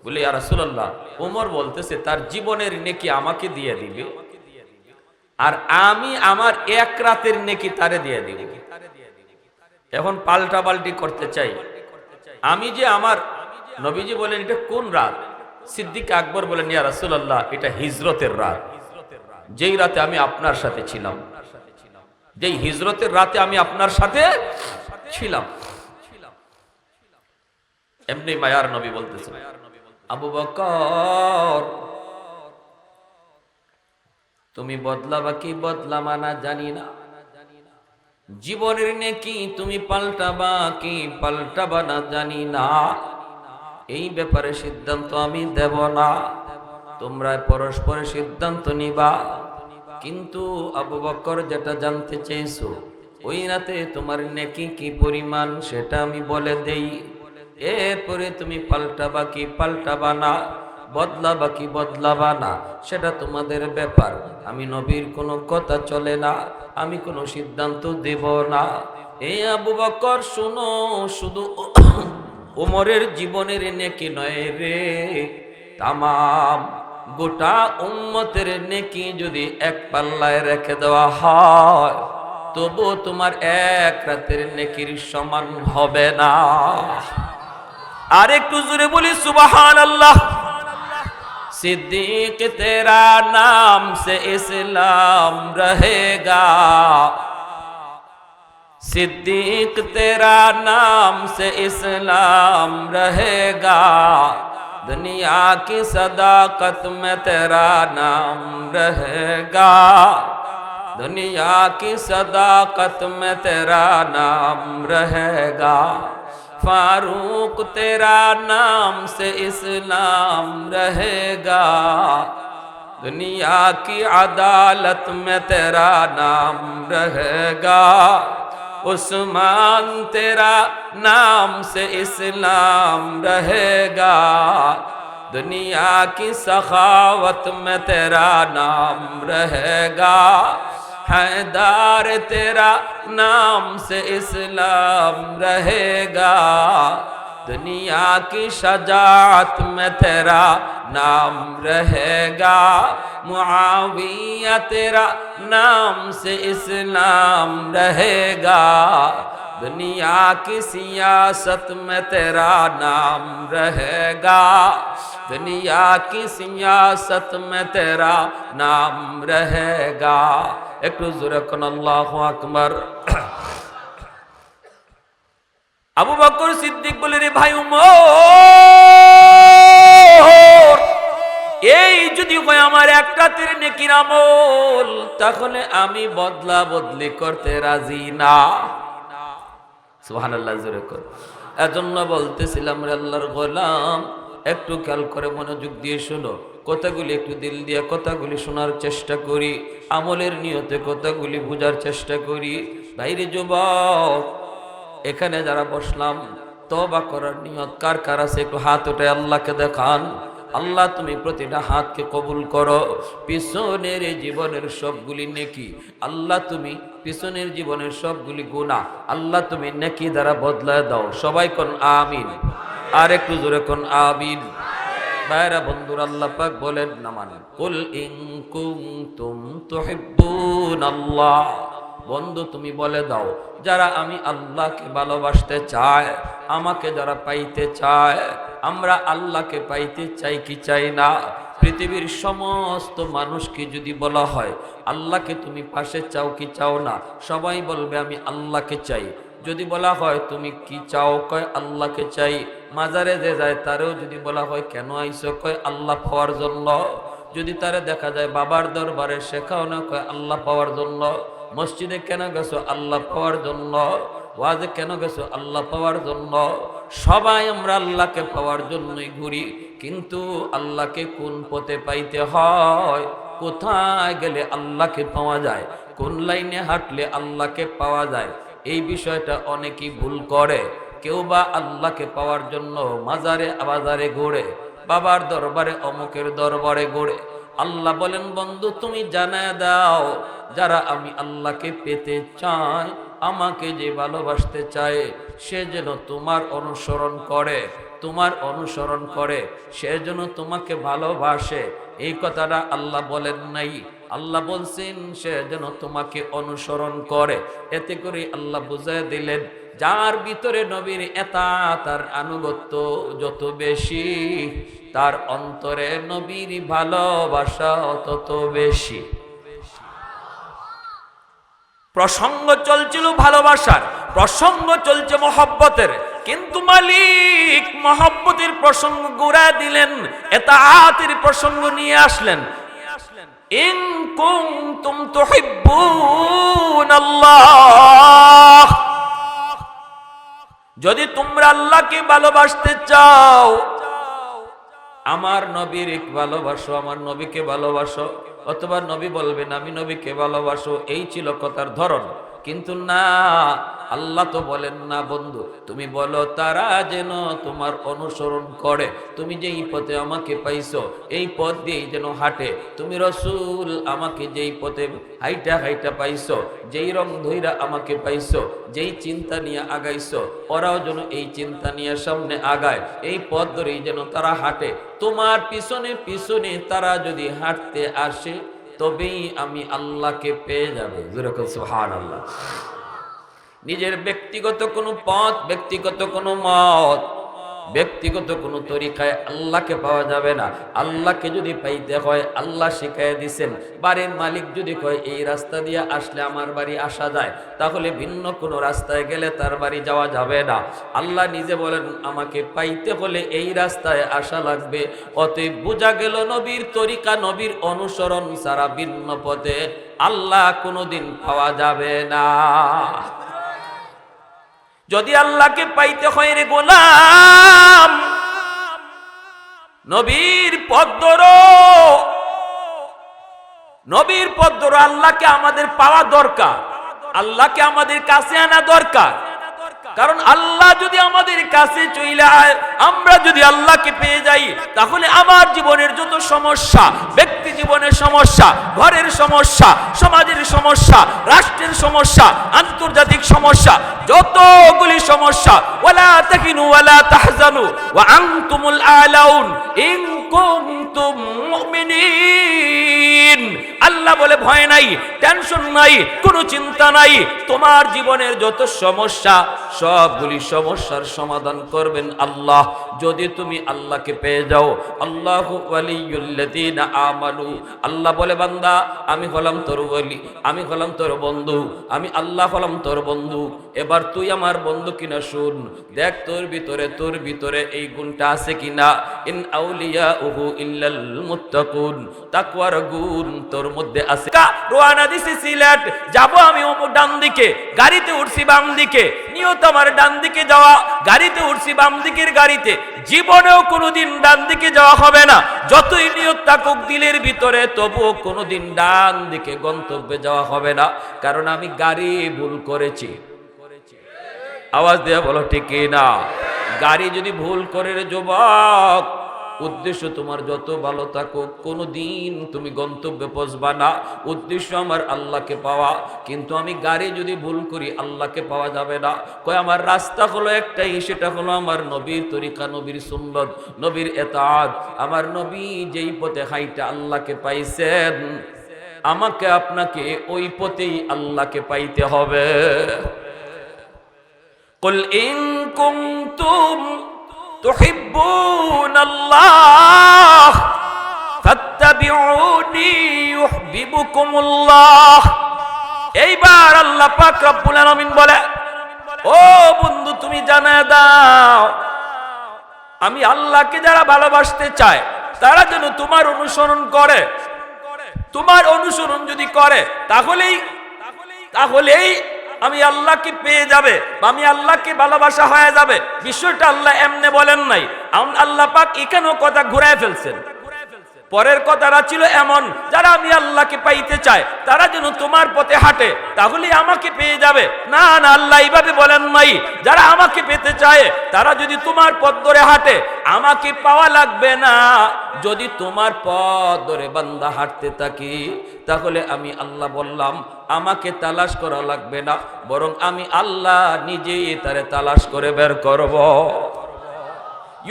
বলে, ইয়া রাসূলুল্লাহ, ওমর বলতেছে তার জীবনের নেকি আমাকে দিয়ে দিবে, আর আমি আমার এক রাতের নেকি তারে দিয়ে দিব। এখন পাল্টা পাল্টি করতে চাই। আমি যে আমার, নবীজি বলেন এটা কোন রাত? সিদ্দিক আকবর বলেন, ইয়া রাসূলুল্লাহ, এটা হিজরতের রাত, যেই রাতে আমি আপনার সাথে ছিলাম, যেই হিজরতের রাতে আমি আপনার সাথে ছিলাম। এমনি মায়ার নবী বলতেছেন, আবু বকর, তুমি বদলাবা কি বদলাবা না জানি না, জীবনের নেকি তুমি পাল্টাবা কি পাল্টাবা না জানি না, এই ব্যাপারে সিদ্ধান্ত আমি দেব না, তোমরা পরস্পরের সিদ্ধান্ত নিবা। কিন্তু আবু বকর যেটা জানতে চেয়েছো, ওই রাতে তোমার নেকি কি পরিমাণ সেটা আমি বলে দেই, এরপরে তুমি পাল্টাবা কি পাল্টাবা না। বদলাবা কি বদলাবা না সেটা তোমাদের ব্যাপার। আমি নবীর কোনো কথা চলে না, আমি কোনো সিদ্ধান্ত দেব না। এই আবু বকর শুনো, শুধু ওমরের জীবনের নেকি নয় রে, তামাম গোটা উম্মতের নেকি যদি এক পাল্লায় রেখে দেওয়া হয় তবু তোমার এক রাতের নেকির সমান হবে না। আর একটু জোরে বলি সুবহানাল্লাহ। सिद्दीक तेरा नाम से इस्लाम रहेगा, सिद्दीक तेरा नाम से इस्लाम रहेगा, दुनिया की सदाकत में तेरा नाम रहेगा, दुनिया की सदाकत में तेरा नाम रहेगा, फारूक तेरा नाम से इस्लाम रहेगा, दुनिया की अदालत में तेरा नाम रहेगा, उस्मान तेरा नाम से इस्लाम रहेगा, दुनिया की सखावत में तेरा नाम रहेगा, हैदर तेरा नाम से इस्लाम रहेगा, दुनिया की शजाअत में तेरा नाम रहेगा, मुआविया तेरा नाम से इस्लाम रहेगा, दुनिया की सियासत में तेरा नाम रहेगा, दुनिया की सियासत में तेरा नाम रहेगा। একটু জোরে কোন আল্লাহু আকবার। আবু বকর সিদ্দিক বলে, রে ভাই উমর, এই যদি হয় আমার এক রাতের নেকির আমল তাহলে আমি বদলা বদলি করতে রাজি না। সুবহানাল্লাহ, জোরে কর। এজন্য বলতেছিলাম রে আল্লাহর গোলাম, একটু খেয়াল করে মনোযোগ দিয়ে শোনো, কথাগুলি একটু দিল দিয়ে কথাগুলি শোনার চেষ্টা করি, আমলের নিয়তে কথাগুলি বোঝার চেষ্টা করি। ভাইরে যুবক, এখানে যারা বসলাম তওবা করার নিয়ত কার কার আছে একটু হাত উঠে আল্লাহকে দেখান। আল্লাহ তুমি প্রতিটা হাতকে কবুল করো। পিছনের জীবনের সবগুলি নেকি আল্লাহ তুমি, পিছনের জীবনের সবগুলি গুনাহ আল্লাহ তুমি নেকি দ্বারা বদলায় দাও। সবাই কোন আমিন, আর একটু জোরে কোন আমিন। ভাইরা বন্ধুর, আল্লাহ পাক বলেন না মানে, কুল ইন কুনতুম তুহিব্বুনাল্লাহ, বন্ধু তুমি বলে দাও, যারা আমি আল্লাহকে ভালোবাসতে চায়, আমাকে যারা পাইতে চায়, আমরা আল্লাহকে পাইতে চাই কি চাই না? পৃথিবীর সমস্ত মানুষকে যদি বলা হয় আল্লাহকে তুমি পাশে চাও কি চাও না, সবাই বলবে আমি আল্লাহকে চাই। যদি বলা হয় তুমি কি চাও, কয় আল্লাহকে চাই। মাজারে যে যায় তারেও যদি বলা হয় কেন আইছো, কয় আল্লাহ পাওয়ার জন্য। যদি তারে দেখা যায় বাবার দরবারে, শেখাও না, কয় আল্লাহ পাওয়ার জন্য। মসজিদে কেন গেছো, আল্লাহ পাওয়ার জন্য। ওয়াজে কেন গেছো, আল্লাহ পাওয়ার জন্য। সবাই আমরা আল্লাহকে পাওয়ার জন্যই ঘুরি, কিন্তু আল্লাহকে কোন পথে পাইতে হয়, কোথায় গেলে আল্লাহকে পাওয়া যায়, কোন লাইনে হাঁটলে আল্লাহকে পাওয়া যায়, এই বিষয়টা অনেকেই ভুল করে। কেউ বা আল্লাহকে পাওয়ার জন্য মাজারে বাজারে ঘোরে, বাবার দরবারে অমুকের দরবারে ঘোরে। আল্লাহ বলেন, বন্ধু তুমি জানায় দাও, যারা আমি আল্লাহকে পেতে চাই, আমাকে যে ভালোবাসতে চায়, সে যেন তোমার অনুসরণ করে, তোমার অনুসরণ করে, সে যেন তোমাকে ভালোবাসে। এই কথাটা আল্লাহ বলেন নাই, আল্লাহ বলছেন সে যেন তোমাকে অনুসরণ করে। এতে করে আল্লাহ বুঝায় দিলেন, যার ভিতরে নবীর এতাত আর আনুগত্য যত বেশি, তার অন্তরে নবীর ভালোবাসা তত বেশি। প্রসঙ্গ চলছিল ভালোবাসার, প্রসঙ্গ চলছে মহব্বতের, কিন্তু মালিক মহব্বতের প্রসঙ্গ ঘুরা দিলেন, এতাআতের প্রসঙ্গ নিয়ে আসলেন। ইন কুনতুম তুহিব্বুনাল্লাহ, যদি তোমরা আল্লাহকে ভালোবাসতে চাও, আমার নবীর ভালোবাসো, আমার নবীকে ভালোবাসো। অথবা নবী বলবেন আমি নবীকে ভালোবাসো, এই ছিল কথার ধরন। কিন্তু না, আল্লাহ তো বলেন না বন্ধু, তুমি বলো তারা যেন তোমার অনুসরণ করে, তুমি যেই পথে আমাকে পাইছো এই পথ দিয়েই যেন হাঁটে। তুমি রসুল আমাকে যেই পথে হাইটা হাইটা পাইছো, যেই রং ধইরা আমাকে পাইছো, যেই চিন্তা নিয়ে আগাইছো, ওরাও যেন এই চিন্তা নিয়ে সামনে আগায়, এই পথ ধরেই যেন তারা হাঁটে। তোমার পিছনে পিছনে তারা যদি হাঁটতে আসে তবেই আমি আল্লাহকে পেয়ে যাবে। যেরকম সুবহানাল্লাহ। নিজের ব্যক্তিগত কোনো পথ, ব্যক্তিগত কোনো মত, ব্যক্তিগত কোনো তরিকায় আল্লাহকে পাওয়া যাবে না। আল্লাহকে যদি পাইতে হয় আল্লাহ শিখাইয়া দিছেন। বাড়ির মালিক যদি কয় এই রাস্তা দিয়ে আসলে আমার বাড়ি আসা যায়, তাহলে ভিন্ন কোনো রাস্তায় গেলে তার বাড়ি যাওয়া যাবে না। আল্লাহ নিজে বলেন আমাকে পাইতে হলে এই রাস্তায় আসা লাগবে। অতএব বোঝা গেল নবীর তরিকা, নবীর অনুসরণ ছাড়া ভিন্ন পথে আল্লাহ কোনোদিন পাওয়া যাবে না। যদি আল্লাহকে পাইতে হয় রে গোলাম, নবীর পথ ধরো, নবীর পথ ধরো। আল্লাহকে আমাদের পাওয়া দরকার, আল্লাহকে আমাদের কাছে আনা দরকার। কারণ আল্লাহ যদি আমাদের কাছে চলে আয়, আমরা যদি আল্লাহকে পেয়ে যাই, তাহলে আমার জীবনের যত সমস্যা, ব্যক্তি জীবনের সমস্যা, ঘরের সমস্যা, সমাজের সমস্যা, রাষ্ট্রের সমস্যা, আন্তর্জাতিক সমস্যা, যতগুলি সমস্যা, ওয়ালা তাকিনু ওয়ালা তাহজানু ওয়া আনতুমুল আলাউন ইন কুনতুম মুমিনিন। আল্লাহ বলে ভয় নাই, টেনশন নাই, কোনো চিন্তা নাই। তোমার জীবনের যত সমস্যা সবগুলি সমস্যার সমাধান করবেন আল্লাহ, যদি তুমি আল্লাহকে পেয়ে যাও। আল্লাহু ওয়ালিয়ুল্লাযীনা আমানু। আল্লাহ বলে বান্দা আমি হলাম তোর ওলি, আমি হলাম তোর বন্ধু, আমি আল্লাহ হলাম তোর বন্ধু। এবার তুই আমার বন্ধু কিনা শুন, দেখ তোর ভিতরে এই গুণটা আছে কিনা। ইন আউলিয়াউহু ইল্লাল মুত্তাকুন। তাকওয়ার গুণ তোর মধ্যে আছে। রওনা দিছি সিলেট, যাব আমি ডান দিকে, গাড়িতে উঠছি বাম দিকে, নিয়ত আমার ডান দিকে যাওয়া, গাড়িতে উঠছি বাম দিকের গাড়িতে। জীবনেও কোনোদিন ডান দিকে যাওয়া হবে না, যতই নিয়ত থাকুক দিলের ভিতরে, তবুও কোনোদিন ডান দিকে গন্তব্যে যাওয়া হবে না, কারণ আমি গাড়ি ভুল করেছি। আওয়াজ দেয়া বলো ঠিক না? গাড়ি যদি ভুল করে রে যুবক, উদ্দেশ্য তোমার যত ভালো থাকুক কোনোদিন তুমি গন্তব্যে পৌঁছবা না। উদ্দেশ্য আমার আল্লাহকে পাওয়া, কিন্তু আমি গাড়ি যদি ভুল করি আল্লাহকে পাওয়া যাবে না। কয় আমার রাস্তা হলো একটাই, সেটা হলো আমার নবীর তরিকা, নবীর সুন্নত, নবীর এতাআত। আমার নবী যেই পথে হাইটা আল্লাহকে পাইছেন, আমাকে আপনাকে ওই পথেই আল্লাহকে পাইতে হবে। কুল ইন কুনতুম তুহিব্বুনাল্লাহ ফাত্তাবিউনি ইউহিব্বুকুমুল্লাহ। এইবার আল্লাহ পাক রব্বুল আলামিন বলে, ও বন্ধু তুমি জানায় দাও, আমি আল্লাহকে যারা ভালোবাসতে চায় তারা যেন তোমার অনুসরণ করে। তোমার অনুসরণ যদি করে তাহলেই আমি আল্লাহকে পেয়ে যাবে, আমি আল্লাহকে ভালোবাসা হয়ে যাবে। বিষয়টা আল্লাহ এমনি বলেন নাই, আল্লাহ পাক এখানেও কথা ঘুরায় ফেলছেন। পরের কথাটা ছিল এমন, যারা আমি আল্লাহকে পাইতে চায় তারা যেন তোমার পথে হাঁটে, তাহলে আমাকে পেয়ে যাবে। না না, আল্লাহ এইভাবে বলেন নাই। যারা আমাকে পেতে চায় তারা যদি তোমার পথ ধরে হাঁটে, আমাকে পাওয়া লাগবে না। যদি তোমার পথ ধরে বান্দা হাঁটতে থাকি, তাহলে আমি আল্লাহ বললাম আমাকে তালাশ করা লাগবে না, বরং আমি আল্লাহ নিজেই তারে তালাশ করে বের করব।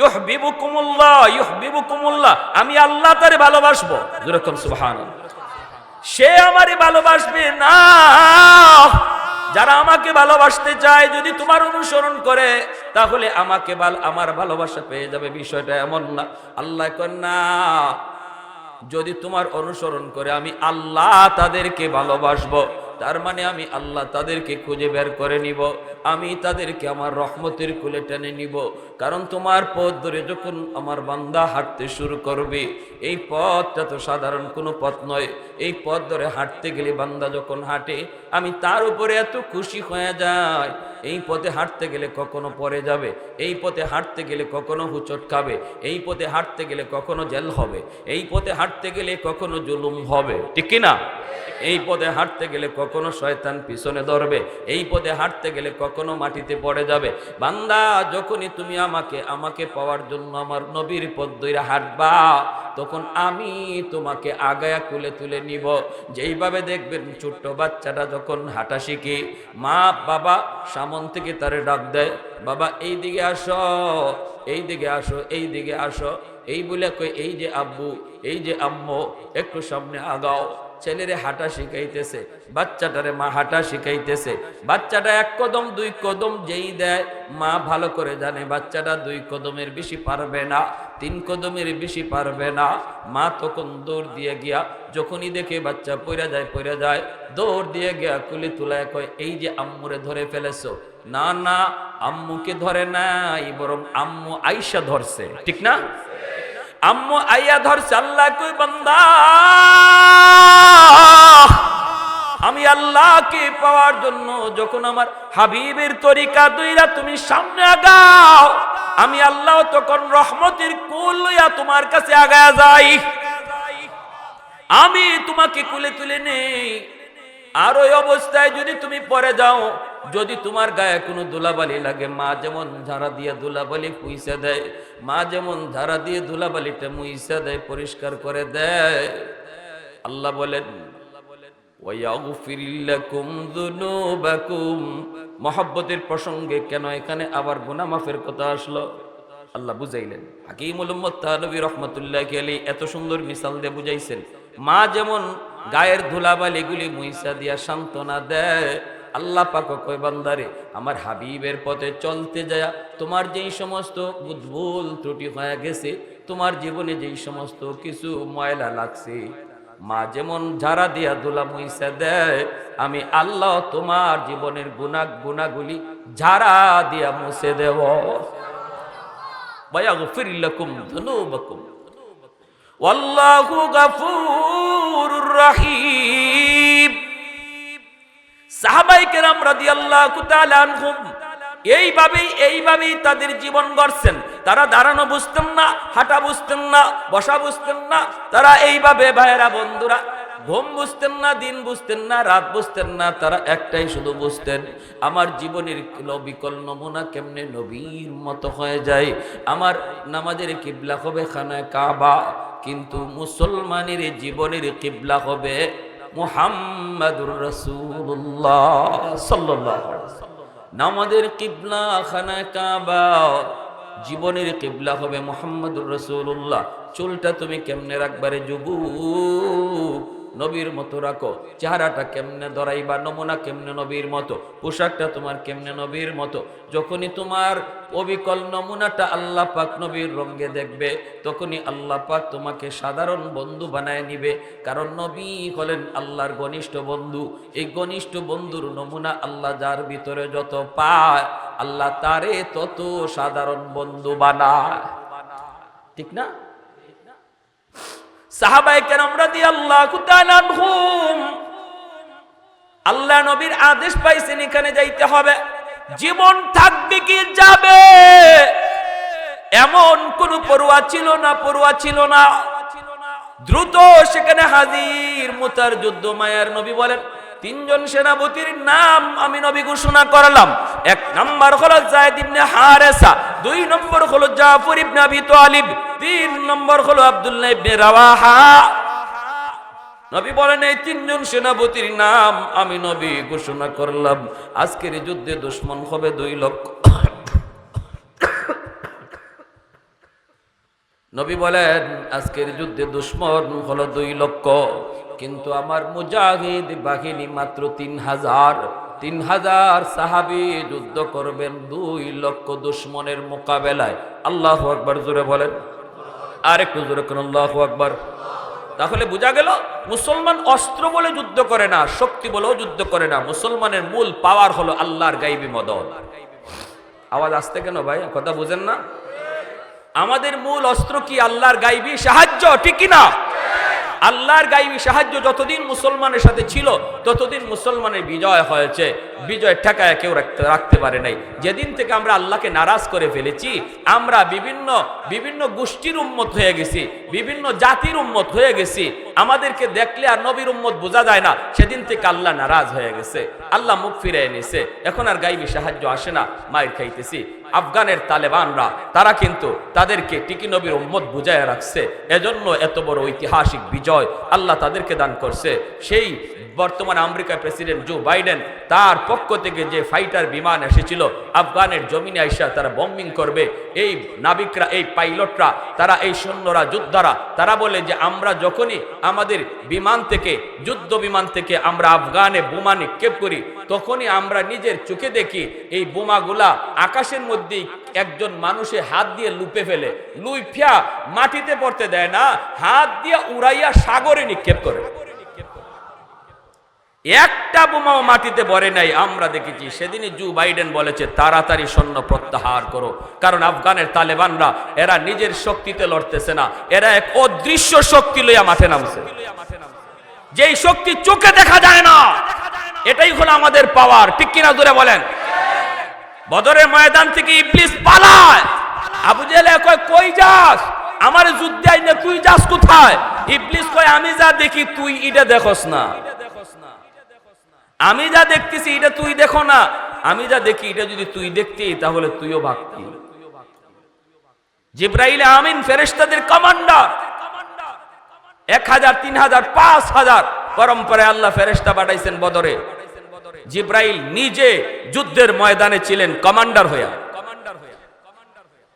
ইউহিব্বুকুমুল্লাহ ইউহিব্বুকুমুল্লাহ, আমি আল্লাহ তারে ভালোবাসবো। যেরকম সুবহানাল্লাহ। সে আমারে ভালোবাসবে না। যারা আমাকে ভালোবাসতে চায় যদি তোমার অনুসরণ করে, তাহলে আমাকে আমার ভালোবাসা পেয়ে যাবে। বিষয়টা এমন না। আল্লাহ কয় না, যদি তোমার অনুসরণ করে আমি আল্লাহ তাদেরকে ভালোবাসবো। তার মানে আমি আল্লাহ তাদেরকে খুঁজে বের করে নিব, আমি তাদেরকে আমার রহমতের কোলে টেনে নিব। কারণ তোমার পথ ধরে যখন আমার বান্দা হাঁটতে শুরু করবে, এই পথটা তো সাধারণ কোনো পথ নয়। এই পথ ধরে হাঁটতে গেলে বান্দা যখন হাঁটে, আমি তার উপরে এত খুশি হয়ে যাই, এই পথে হাঁটতে গেলে কখনো পড়ে যাবে, এই পথে হাঁটতে গেলে কখনো হুচট খাবে, এই পথে হাঁটতে গেলে কখনো জেল হবে, এই পথে হাঁটতে গেলে কখনো জুলুম হবে, ঠিক কি না? এই পথে হাঁটতে গেলে কখনো শয়তান পিছনে ধরবে, এই পথে হাঁটতে গেলে কখনো মাটিতে পড়ে যাবে। বান্দা, যখনই তুমি আমাকে পাওয়ার জন্য আমার নবীর পথ ধরে হাঁটবা, তখন আমি তোমাকে আগায়া কুলে তুলে নিব। যেইভাবে দেখবেন ছোট্ট বাচ্চাটা যখন হাঁটা শিখে, মা বাবা সামন থেকে তারে ডাক দেয়, বাবা এই দিকে আসো, এই দিকে আসো, এই দিকে আসো, এই বলে কই এই যে আব্বু, এই যে আম্মু, একটু সামনে আগাও। ছেলেরে হাঁটা শিখাইতেছে, বাচ্চাটারে মা হাঁটা শিখাইতেছে। বাচ্চাটা এক কদম দুই কদম যেই দেয়, মা ভালো করে জানে বাচ্চাটা 2 কদমের বেশি পারবে না, 3 কদমের বেশি পারবে না। মা তখন দৌড় দিয়ে গিয়া, যখনই দেখে বাচ্চা পড়ে যায়, দৌড় দিয়ে গিয়া কুলি তুলায় কয়, এই যে আম্মুরে ধরে ফেলেছো। না না, আম্মুকে ধরে নাই, বরং আম্মু আইসা ধরছে, ঠিক না? আম্মু আইয়া ধরছে। আল্লাহ কই, বান্দা, আমি আল্লাহকে পাওয়ার জন্য যখন আমার হাবিবের তরিকা দইরা তুমি সামনে আগাও, আমি আল্লাহ তখন রহমতের কুল লইয়া তোমার কাছে আগায়া যাই, আমি তোমাকে কুলে তুলে নেই। আর ওই অবস্থায় যদি তুমি পড়ে যাও, যদি তোমার গায়ে কোনো ধুলাবালি লাগে, মা যেমন ঝাড়া দিয়ে ধুলাবালি পুইসা দেয়, মা যেমন ঝাড়া দিয়ে ধুলাবালিটা মুইসা দেয়, পরিষ্কার করে দেয়, আল্লাহ বলেন ওয়ায়াগফির লাকুম যুনুবাকুম। মহব্বতের প্রসঙ্গে কেন এখানে আবার গুনাহ মাফের কথা আসলো? আল্লাহ বুঝাইলেন। হাকিমুল উম্মত তানবী রাহমাতুল্লাহি আলাইহি এত সুন্দর মিসাল দিয়ে বুঝাইছেন। মা যেমন গায়ের ধুলাবালিগুলি মুইসা দিয়া সান্ত্বনা দেয়, আল্লাহ পাক কয়, বান্দারে, আমার হাবিবের পথে চলতে যায় তোমার যেই সমস্ত ভুল ত্রুটি হয়ে গেছে, তোমার জীবনে যেই সমস্ত কিছু ময়লা লাগছে, মা যেমন ঝাড়া দিয়া ধুলা মুইসা দেয়, আমি আল্লাহ তোমার জীবনের গুনাহগুলি ঝাড়া দিয়া মুছে দেব। ওয়ায়াগফির লাকুম যুনুবাকুম ওয়াল্লাহু গফুরুর রহিম। সাহাবায়ে কেরাম রাদিয়াল্লাহু তাআলা আনহুম এইভাবেই তাদের জীবন গড়ছেন। তারা দাঁড়ানো বুঝতেন না, হাঁটা বুঝতেন না, বসা বুঝতেন না। তারা এইভাবে, ভাইয়েরা বন্ধুরা, ঘুম বুঝতেন না, দিন বুঝতেন না, রাত বুঝতেন না। তারা একটাই শুধু বুঝতেন, আমার জীবনের বিকল নমুনা কেমনে নবীর মতো হয়ে যায়। আমার নামাজের কিবলা হবে খানায় কাবা, কিন্তু মুসলমানের জীবনের কিবলা হবে মুহাম্মাদুর রাসূলুল্লাহ সাল্লাল্লাহু আলাইহি ওয়াসাল্লাম। নামাজের কিবলা খানায় কাবা, জীবনের কিবলা হবে মুহাম্মাদুর রাসূলুল্লাহ। চুলটা তুমি কেমনে রাখবারে যুবক, নবীর মতো রাখো। চেহারাটা কেমনে ধরাইবা, নমুনা কেমনে নবীর মতো। পোশাকটা তোমার কেমনে নবীর মতো। যখনই তোমার অবিকল নমুনাটা আল্লাহ পাক নবীর রঙে দেখবে, তখনই আল্লাহ পাক তোমাকে সাধারণ বন্ধু বানায় নিবে। কারণ নবী হলেন আল্লাহর ঘনিষ্ঠ বন্ধু। এই ঘনিষ্ঠ বন্ধুর নমুনা আল্লাহ যার ভিতরে যত পায়, আল্লাহ তারে তত সাধারণ বন্ধু বানায়, ঠিক না? সাহাবায়ে কেরাম রাদিয়াল্লাহু তাআলা আনহুম, আল্লাহ নবীর আদেশ পাইছেন এখানে যাইতে হবে। জীবন থাকবে কি যাবে এমন কোন পরোয়া ছিল না। দ্রুত সেখানে হাজির। মুতার যুদ্ধ মায়ার নবী বলেন, 3 জন সেনাপতির নাম আমি নবী ঘোষণা করলাম। 1 নম্বর হলো যায়েদ ইবনে হারেসা, 2 নম্বর হলো জাফর ইবনে আবি তালিব, 3 নম্বর হলো আব্দুল্লাহ ইবনে রাওয়াহা। নবী বলেন, এই 3 জন সেনাপতির নাম আমি নবী ঘোষণা করলাম। আজকের যুদ্ধে দুশমন হবে 2 লক্ষ। নবী বলেন, আজকের যুদ্ধে দুশমন হলো 2 লক্ষ, কিন্তু আমার মুজাহিদ বাহিনী মাত্র 3000। 3000 সাহাবী যুদ্ধ করবেন 2 লক্ষ দুশমনের মোকাবেলায়। আল্লাহু আকবার জোরে বলেন, আর একটু জোরে করুন, আল্লাহু আকবার। তাহলে বোঝা গেল, মুসলমান অস্ত্র বলে যুদ্ধ করে না, শক্তি বলেও যুদ্ধ করে না। মুসলমানের মূল পাওয়ার হলো আল্লাহর গায়বী মদদ। আওয়াজ আসতে কেন ভাই, কথা বুঝেন না? আমাদের মূল অস্ত্র কি? আল্লাহর গায়বী সাহায্য, ঠিক কি না? আল্লাহর গায়বী সাহায্য যতদিন মুসলমানের সাথে ছিল ততদিন মুসলমানের বিজয় হয়েছে, বিজয় ঠেকায় কেউ রাখতে পারে নাই। যেদিন থেকে আমরা আল্লাহকে নারাজ করে ফেলেছি, আমরা বিভিন্ন গোষ্ঠীর উম্মত হয়ে গেছি, বিভিন্ন জাতির উম্মত হয়ে গেছি, আমাদেরকে দেখলে আর নবীর উম্মত বোঝা যায় না, সেদিন থেকে আল্লাহ নারাজ হয়ে গেছে, আল্লাহ মুখ ফিরে এনেছে, এখন আর গায়বী সাহায্য আসে না, মায়ের খাইতেছি। আফগানের তালেবানরা তারা কিন্তু তাদেরকে টিকি নবীর উম্মত বুঝায় রাখছে, এজন্য এত বড় ঐতিহাসিক বিজয় আল্লাহ তাদেরকে দান করছে। সেই বর্তমান আমেরিকার প্রেসিডেন্ট জো বাইডেন, তার পক্ষ থেকে যে ফাইটার বিমান এসেছিল আফগানের জমিনে আইসা তারা বম্বিং করবে, এই নাবিকরা, এই পাইলটরা, তারা, এই সৈন্যরা, যোদ্ধারা, তারা বলে যে আমরা যখনই আমাদের বিমান থেকে, যুদ্ধ বিমান থেকে আমরা আফগানে বোমা নিক্ষেপ করি, তখনই আমরা নিজের চোখে দেখি এই বোমাগুলা আকাশের মধ্যেই একজন মানুষে হাত দিয়ে লুপে ফেলে, লুইফিয়া মাটিতে পড়তে দেয় না, হাত দিয়ে উড়াইয়া সাগরে নিক্ষেপ করে। একটা বোমাও মাটিতে পড়ে নাই আমরা দেখেছি। সেদিনই জো বাইডেন বলেছে তাড়াতাড়ি সৈন্য প্রত্যাহার করো, কারণ আফগানের তালেবানরা এরা নিজের শক্তিতে লড়তেছে না, এরা এক অদৃশ্য শক্তি লইয়া মাঠে নামছে, যেই শক্তি চোখে দেখা যায় না। এটাই হলো আমাদের পাওয়ার, ঠিক কিনা জোরে বলেন? বদরের ময়দান থেকে ইবলিস পালায়, আবু জেহেল কয় কই যাস, আমার যুদ্ধে আইনে তুই যাস কোথায়? ইবলিস কয় আমি যা দেখি তুই এটা দেখোস না, আমি যা দেখতেছি এটা তুই দেখো না, আমি যা দেখি এটা যদি তুই দেখতি তাহলে তুইও ভাগতি। জিবরাইল আমিন ফেরেশতাদের কমান্ডার, 1000, 3000, 5000 পরম্পরায় আল্লাহ ফেরেশতা পাঠাইছেন বদরে। জিবরাইল নিজে যুদ্ধের ময়দানে ছিলেন কমান্ডার হইয়া।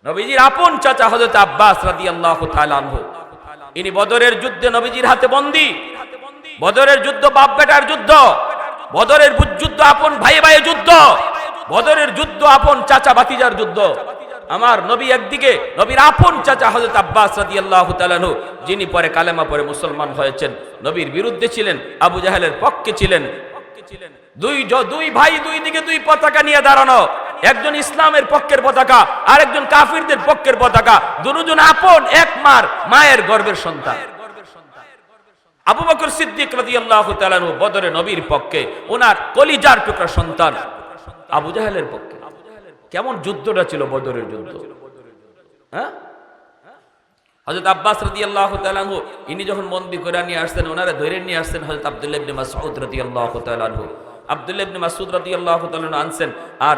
নবীজির আপন চাচা হযরত আব্বাস রাদিয়াল্লাহু তাআলা আনহু, ইনি বদরের যুদ্ধে নবীজির হাতে বন্দী। বদরের যুদ্ধ বাপ বেটার যুদ্ধ, বদরের যুদ্ধ আপন ভাই ভাইয়ের যুদ্ধ, বদরের যুদ্ধ আপন চাচা ভাতিজার যুদ্ধ। আমার নবী একদিকে, নবীর আপন চাচা হযরত আব্বাস রাদিয়াল্লাহু তাআলা আনহু, যিনি পরে কালেমা পড়ে মুসলমান হয়েছেন, নবীর বিরুদ্ধে ছিলেন, আবু জাহেলের পক্ষে ছিলেন। দুই ভাই দুই দিকে দুই পতাকা নিয়ে দাঁড়ানো, একজন ইসলামের পক্ষের পতাকা, আর একজন কাফিরদের পক্ষের পতাকা, দুজন আপন এক মায়ের গর্ভের সন্তান। আবু বকর সিদ্দিক রাদিয়াল্লাহু তাআলা আনহু বদরে নবীর পক্ষে, ওনার কলিজার টুকরা সন্তান আবু জাহেলের পক্ষে। কেমন যুদ্ধটা ছিল বদরের যুদ্ধ, হ্যাঁ? হযরত আব্বাস রাদিয়াল্লাহু তাআলা আনহু ইনি যখন বন্দী করে নিয়ে আসছেন, ওনারা ধরে নিয়ে আসছেন হযরত আব্দুল্লাহ ইবনে মাসউদ রাদিয়াল্লাহু তাআলা আনহু। আব্দুল্লাহ ইবনে মাসউদ রাদিয়াল্লাহু তাআলা আনহু আনছেন, আর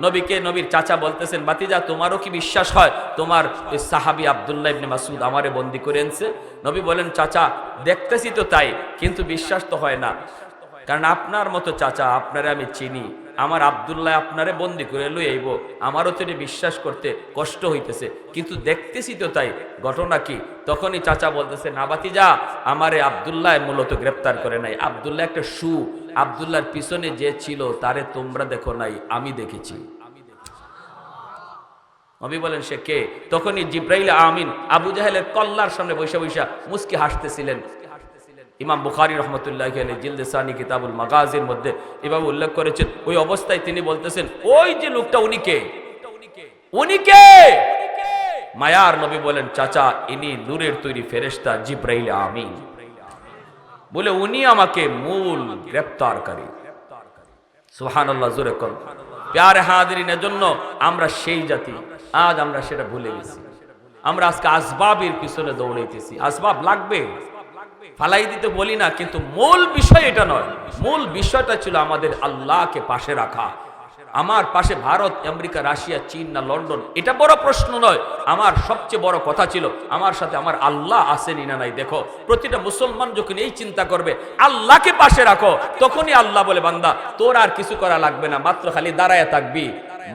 নবীকে নবীর চাচা বলতেছেন, ভাতিজা তোমারও কি বিশ্বাস হয় তোমার ওই সাহাবী আব্দুল্লাহ ইবনে মাসউদ আমারে বন্দী করে এনেছে? নবী বলেন, চাচা দেখতেছি তো তাই, কিন্তু বিশ্বাস তো হয় না, কারণ আপনার মতো চাচা, আপনারে আমি চিনি, আমার আব্দুল্লাহ আপনারে বন্দী করে লই আইব, আমারও তো বিশ্বাস করতে কষ্ট হইতেছে, কিন্তু দেখতেছি তো তাই, ঘটনা কি? তখনই চাচা বলতেছে, না ভাতিজা, আমারে আব্দুল্লাহ মূলত গ্রেফতার করে নাই, আব্দুল্লাহ একটা আব্দুল্লাহর পিছনে যে ছিল তারে তোমরা দেখো নাই, আমি দেখেছি। নবী বলেন, সে কে? তখনই জিবরাইল আমিন আবু জাহেলের কল্লার সামনে বৈশা বৈশা মুস্কি হাসতেছিলেন। ইমাম বুখারী রাহমাতুল্লাহি আলাইহি জিলদে সানি কিতাবুল মাগাজির মধ্যে এভাবে উল্লেখ করেছেন, ওই অবস্থায় তিনি বলতেছেন, ওই যে লোকটা উনি কে? মায়ার নবী বলেন, চাচা ইনি নূরের তৈরি ফেরেশতা জিবরাইল আমিন, বলে উনি আমাকে মূল গ্রেফতারকারী। সুবহানাল্লাহ, জোরে কোন প্যারে হাজিরিন। এজন্য আমরা সেই জাতি, আজ আমরা সেটা ভুলে গেছি। আমরা আজকে আসবাবের পিছনে দৌড়াইতেছি, আসবাব লাগবে, ফালাই দিতে বলি না, কিন্তু মূল বিষয় এটা নয়। মূল বিষয়টা ছিল আমাদের আল্লাহকে পাশে রাখা। আমার পাশে ভারত, আমেরিকা, রাশিয়া, চীন না লন্ডন, এটা বড় প্রশ্ন নয়। আমার সবচেয়ে বড় কথা ছিল আমার সাথে আমার আল্লাহ আসেনি না নাই। দেখো, প্রতিটা মুসলমান যখন এই চিন্তা করবে আল্লাহকে পাশে রাখো, তখনই আল্লাহ বলে, বান্দা তোর আর কিছু করা লাগবে না, মাত্র খালি দাঁড়ায় থাকবি,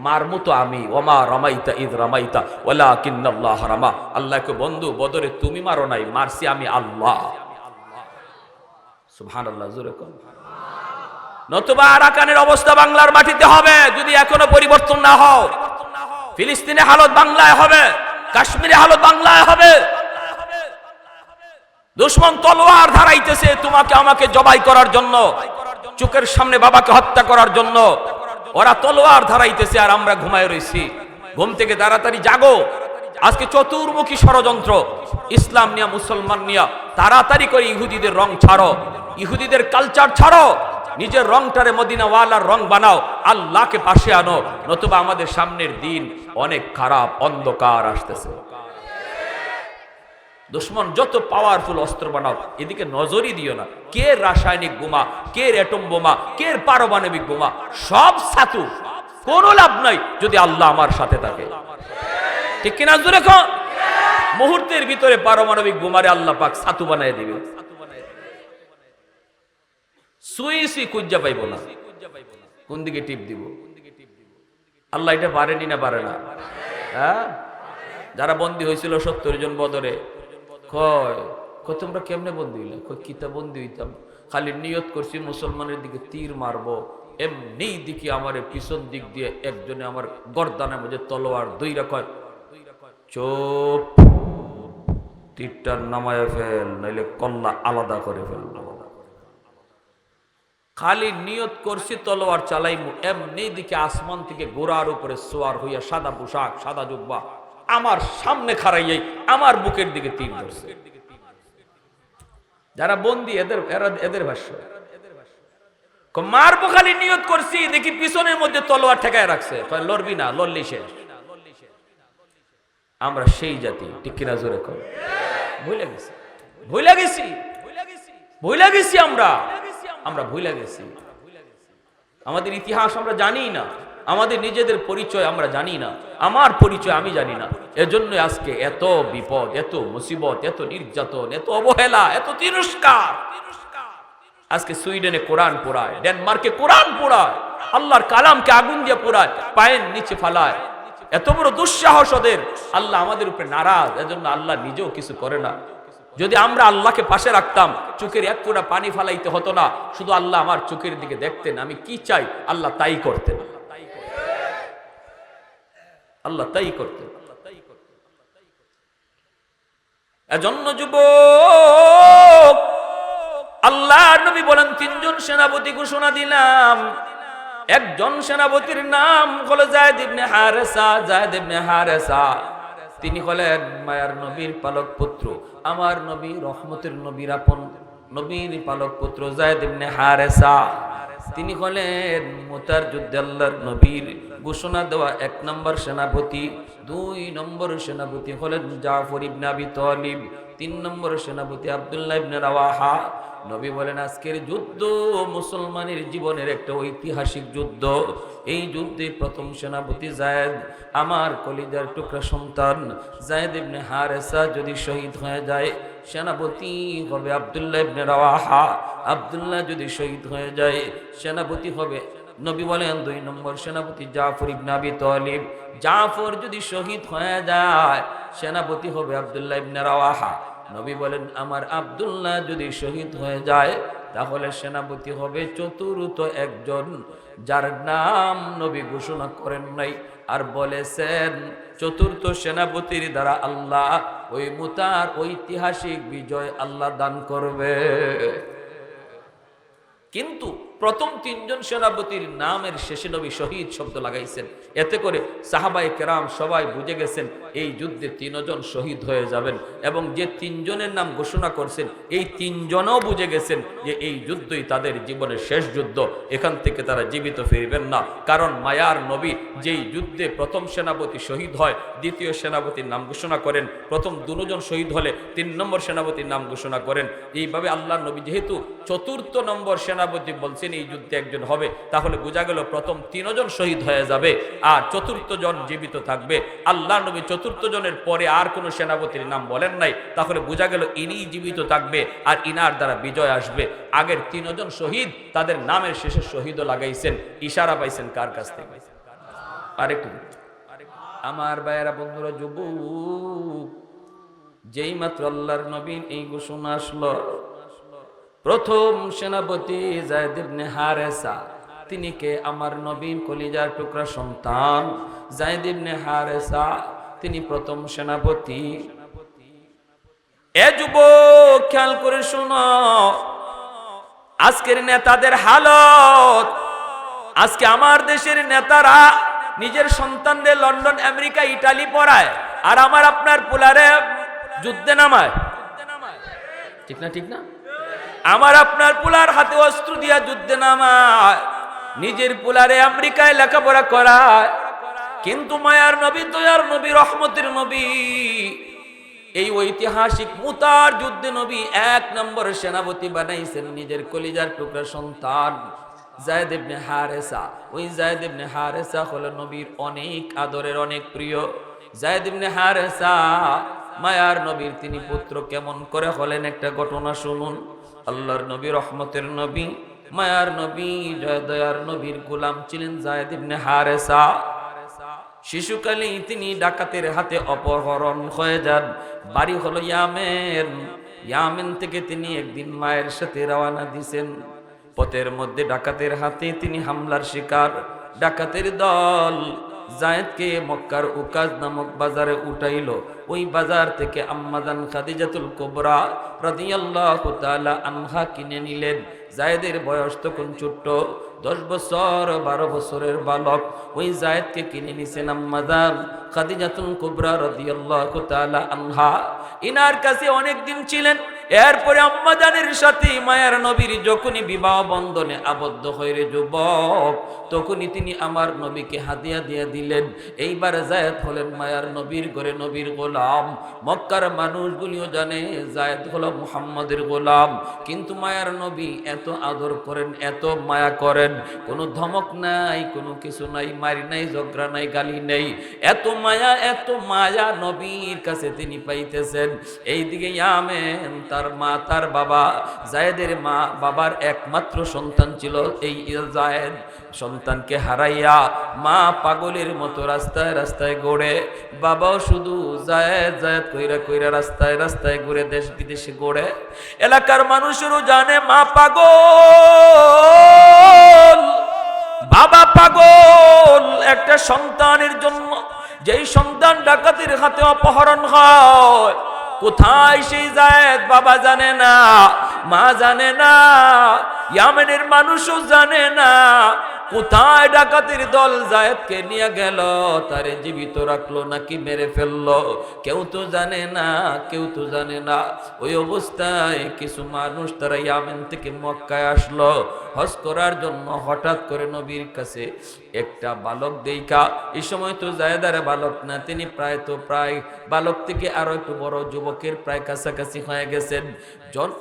মারমু তো আমি, ওমা রামাইতা ইদ রামাইতা ওয়ালাকিন্নাল্লাহ রামা। আল্লাহকে, বন্ধু বদরে তুমি মারো নাই, মারছি আমি আল্লাহ। সুবহানাল্লাহ, জোরে কোন। নতুবা আরাকানের অবস্থা বাংলার মাটিতে হবে যদি এখনো পরিবর্তন না হয়। ফিলিস্তিনে হালত বাংলায় হবে, কাশ্মীরে হালত বাংলায় হবে। দুশমন তলোয়ার ধারাইতেছে তোমাকে আমাকে জবাই করার জন্য, চোখের সামনে বাবাকে হত্যা করার জন্য ওরা তলোয়ার ধারাইতেছে, আর আমরা ঘুমায় রয়েছি। ঘুম থেকে তাড়াতাড়ি জাগো, আজকে চতুর্মুখী ষড়যন্ত্র। ইসলাম নিয়া মুসলমান নিয়া তাড়াতাড়ি করে ইহুদিদের রং ছাড়ো, ইহুদিদের কালচার ছাড়ো, নিজের রংটারে মদিনাওয়ালার রং বানাও, আল্লাহকে পাশে আনো, নতুবা আমাদের সামনের দিন অনেক খারাপ, অন্ধকার আসতেছে। দুশ্মন যত পাওয়ারফুল অস্ত্র বানাও, এদিকে নজরই দিও না। কে রাসায়নিক বোমা, কে অ্যাটম বোমা, কে পারমাণবিক বোমা, সব ছাতু, কোনো লাভ নাই যদি আল্লাহ আমার সাথে থাকে। ঠিক কিনা জোরে কও? মুহূর্তের ভিতরে পারমাণবিক বোমারে আল্লাহ পাক ছাতু বানায় দিবে, সুই কুজ্জা পাইব না, কোন দিকে টিপ দিব। আল্লাহ এটা পারেনি না পারে না? হ্যাঁ, যারা বন্দী হয়েছিল 70 জন বদরে, কয় তোমরা কেমনে বন্দী হইলে? কিতা বন্দী হইতাম, খালি নিয়ত করছি মুসলমানের দিকে তীর মারবো, এমনি দিকে আমার পিছন দিক দিয়ে একজনে আমার গর্দানের মধ্যে তলোয়ার দুইরা, কয় চোপ, তীরটার নামায় ফেল, নাইলে কল্লা আলাদা করে ফেল। খালি নিয়ত করছি তলোয়ার চালাইমু, এমনি দিকে আসমান থেকে গোড়ার উপরে সোয়ার হইয়া সাদা পোশাক, সাদা জুব্বা, আমার সামনে খাড়াইয়াই আমার বুকের দিকে তীর ধরছে। যারা বন্দী এদের ভাষ্য, মারবো খালি নিয়ত করছি, দেখি পিছনের মধ্যে তলোয়ার ঠেকায় রাখছে, লড়বি না, লড়লি শেষ। আমরা সেই জাতি, ঠিক কিনা জোরে কর? ভুলে গেছি, ভুলে গেছি, ভুলে গেছি, আমরা ভুলে গেছি। আমাদের ইতিহাস আমরা জানি না, আমাদের নিজেদের পরিচয় আমরা জানি না, আমার পরিচয় আমি জানি না। এজন্য আজকে এত বিপদ, এত মুসিবত, এত নির্যাতন, এত অবহেলা, এত তিরস্কার। আজকে সুইডেনে কোরআন পোড়ায়, ডেনমার্কে কোরআন পোড়ায়, আল্লাহর কালামকে আগুন দিয়ে পোড়ায়, পায়ের নিচে ফালায়। এত বড় দুঃসাহস ওদের। আল্লাহ আমাদের উপরে নারাজ, এজন্য আল্লাহ নিজেও কিছু করে না। যদি আমরা আল্লাহকে পাশে রাখতাম, চোখের এক ফোঁটা পানি ফালাইতে হতো না, শুধু আল্লাহ আমার চোখের দিকে দেখতেন, আমি কি চাই আল্লাহ তাই করতেন, আল্লাহ তাই করতেন। এজন্য যুবক, আল্লাহ নবী বলেন 3 জন সেনাপতি ঘোষণা দিলাম। একজন সেনাপতির নাম হলো যায়েদ ইবনে হারেসা। যায়েদ ইবনে হারেসা তিনি হলেন মায়ার নবীর পালক পুত্র, আমার নবী রহমতের নবীর আপন নবীর পালক পুত্র যায়েদ ইবনে হারেসা। তিনি হলেন মুতার যুদ্ধে আল্লাহর নবীর ঘোষণা দেওয়া 1 নম্বর সেনাপতি। 2 নম্বর সেনাপতি হলেন জাফর ইবনে আবি তালিব। 3 নম্বর সেনাপতি আব্দুল্লাহ ইবনে রাওয়াহা। নবী বলেন আজকের যুদ্ধ মুসলমানের জীবনের একটা ঐতিহাসিক যুদ্ধ। এই যুদ্ধে প্রথম সেনাপতি যায়েদ, আমার কলিজার টুকরা সন্তান যায়েদ ইবনে হারেসা যদি শহীদ হয়ে যায়, সেনাপতি হবে আব্দুল্লাহ ইবনে রাওয়াহা। আব্দুল্লাহ যদি শহীদ হয়ে যায়, সেনাপতি হবে, নবী বলেন 2 নম্বর সেনাপতি জাফর ইবনে আবি তালিব। জাফর যদি শহীদ হয়ে যায়, সেনাপতি হবে আব্দুল্লাহ ইবনে রাওয়াহা। নবী বলেন আমার আব্দুল্লাহ যদি শহীদ হয়ে যায়, তাহলে সেনাপতি হবে চতুর্থ একজন, যার নাম নবী ঘোষণা করেন নাই, আর বলেছেন চতুর্থ সেনাপতির দ্বারা আল্লাহ ওই মুতার ঐতিহাসিক বিজয় আল্লাহ দান করবে। কিন্তু প্রথম 3 জন সেনাপতির নামের শেষে নবী শহীদ শব্দ লাগাইছেন। এতে করে সাহাবায়ে কেরাম সবাই বুঝে গেছেন এই যুদ্ধে 3 জন শহীদ হয়ে যাবেন, এবং যে 3 জনের নাম ঘোষণা করছেন এই 3 জনও বুঝে গেছেন যে এই যুদ্ধই তাদের জীবনের শেষ যুদ্ধ, এখান থেকে তারা জীবিত ফিরবেন না। কারণ মায়ার নবী যেই যুদ্ধে প্রথম সেনাপতি শহীদ হয়, দ্বিতীয় সেনাপতির নাম ঘোষণা করেন, প্রথম 2 জন শহীদ হলে 3 নম্বর সেনাপতির নাম ঘোষণা করেন। এইভাবে আল্লাহ নবী যেহেতু চতুর্থ নম্বর সেনাপতি বলছেন এই যুদ্ধে একজন হবে, তাহলে বোঝা গেল প্রথম 3 জন শহীদ হয়ে যাবে আর চতুর্থ জন জীবিত থাকবে। আল্লাহ নবী চতুর্থ জনের পরে আর কোন সেনাপতির নাম বলেন নাই, তাহলে বোঝা গেল ইনি জীবিত থাকবে আর ইনার দ্বারা বিজয় আসবে। আগের 3 জন শহীদ তাদের নামের শেষে শহীদও লাগাইছেন, ইশারা পাইছেন কার কাছ থেকে? আরেকটু আমার ভাইয়েরা, বন্ধুরা, যুবক, যেই মাত্র আল্লাহর নবীর এই ঘোষণা আসলো, প্রথম সেনাপতি যায়েদ ইবনে হারেসা, তিনি কে? আমার নবীর কলিজার টুকরা সন্তান যায়েদ ইবনে হারেসা, তিনি প্রথম সেনাপতি। এ যুবক, খেয়াল করে শোনো, আজকের নেতাদের হালত। আজকে আমার দেশের নেতারা নিজের সন্তানদের লন্ডন, আমেরিকা, ইটালি পড়ায়, আর আমার আপনার পোলারে যুদ্ধে নামায়, ঠিক না ঠিক না? আমার আপনার পোলার হাতে অস্ত্র দিয়া যুদ্ধে নামায়, নিজের পোলারে আমেরিকায় লেখাপড়া করায়, কিন্তু মায়ার নবী, দয়ার নবী, রহমতের নবী, এই ঐতিহাসিক মুতার যুদ্ধে নবী 1 নম্বর সেনাপতি বানাইছেন নিজের কলিজার টুকরা সন্তান যায়েদ ইবনে হারেসা। ওই যায়েদ ইবনে হারেসা হলো নবীর অনেক আদরের, অনেক প্রিয়। যায়েদ ইবনে হারেসা মায়ার নবীর তিনি পুত্র কেমন করে হলেন একটা ঘটনা শুনুন। আল্লাহর নবী, রহমতের নবী, মায়ার নবী, দয়ার নবীর গোলাম ছিলেন যায়েদ ইবনে হারেসা। শিশুকালেই তিনি ডাকাতের হাতে অপহরণ হয়ে যান। বাড়ি হলো ইয়ামেন। ইয়ামেন থেকে তিনি একদিন মায়ের সাথে রওনা দিয়েছেন। পথের মধ্যে ডাকাতের হাতে তিনি হামলার শিকার। ডাকাতের দল যায়েদকে মক্কার উকাজ নামক বাজারে উঠাইল। ওই বাজার থেকে আম্মাজান খাদিজাতুল কুবরা রাদিয়াল্লাহু তাআলা আনহা কিনে নিলেন। যায়েদের বয়স তখন ছোট্ট, 10 বছর 12 বছরের বালক। ওই যায়েদকে কিনে নিছেন আম্মাজান খাদিজাতুল কুবরা রাদিয়াল্লাহু তাআলা আনহা। ইনার কাছে অনেক দিন ছিলেন। এরপরে আম্মাজানের সাথে মায়ার নবীর যখনই বিবাহ বন্ধনে আবদ্ধ হয়ে যুবক, তখনই তিনি আমার নবীকে হাদিয়া দিয়ে দিলেন। এইবার যায়েদ হলেন মায়ার নবীর ঘরে নবীর গোলাম। মক্কার মানুষগুলিও জানে যায়েদ হলো মুহাম্মাদের গোলাম, কিন্তু মায়ার নবী এত আদর করেন, এত মায়া করেন, কোনো ধমক নাই, কোনো কিছু নাই, মারি নাই, ঝগড়া নাই, গালি নেই। এত মায়া নবীর কাছে তিনি পাইতেছেন। এইদিকে ইয়ামেন, তার মা, তার বাবা, যায়েদের মা বাবার একমাত্র সন্তান ছিল এই যায়েদ। সন্তানকে হারাইয়া মা পাগলের মতো রাস্তায় রাস্তায় ঘোরে, বাবাও শুধু যায়েদ যায়েদ কইরা কইরা রাস্তায় রাস্তায় ঘুরে, দেশ বিদেশে ঘোরে। এলাকার মানুষেরও জানে মা পাগল, বাবা পাগল একটা সন্তানের জন্য। যেই সন্তান ডাকাতের হাতে অপহরণ হয়, কোথায় সেই যায়েদ বাবা জানে না, মা জানে না, ইয়ামেনের মানুষও জানে না কোথায় ডাকাতের দল যায়েদকে নিয়ে গেল, তারে জীবিত রাখলো নাকি মেরে ফেললো, কেউ তো জানে না, কেউ তো জানে না। ওই অবস্থায় কিছু মানুষ তারা ইয়ামেন থেকে মক্কায় আসলো হজ করার জন্য। হঠাৎ করে নবীর কাছে একটা বালক দেখা, এই সময় তো যায়েদারে বালক না, তিনি প্রায় বালক থেকে আরো একটু বড় যুবকের প্রায় কাছাকাছি হয়ে গেছেন।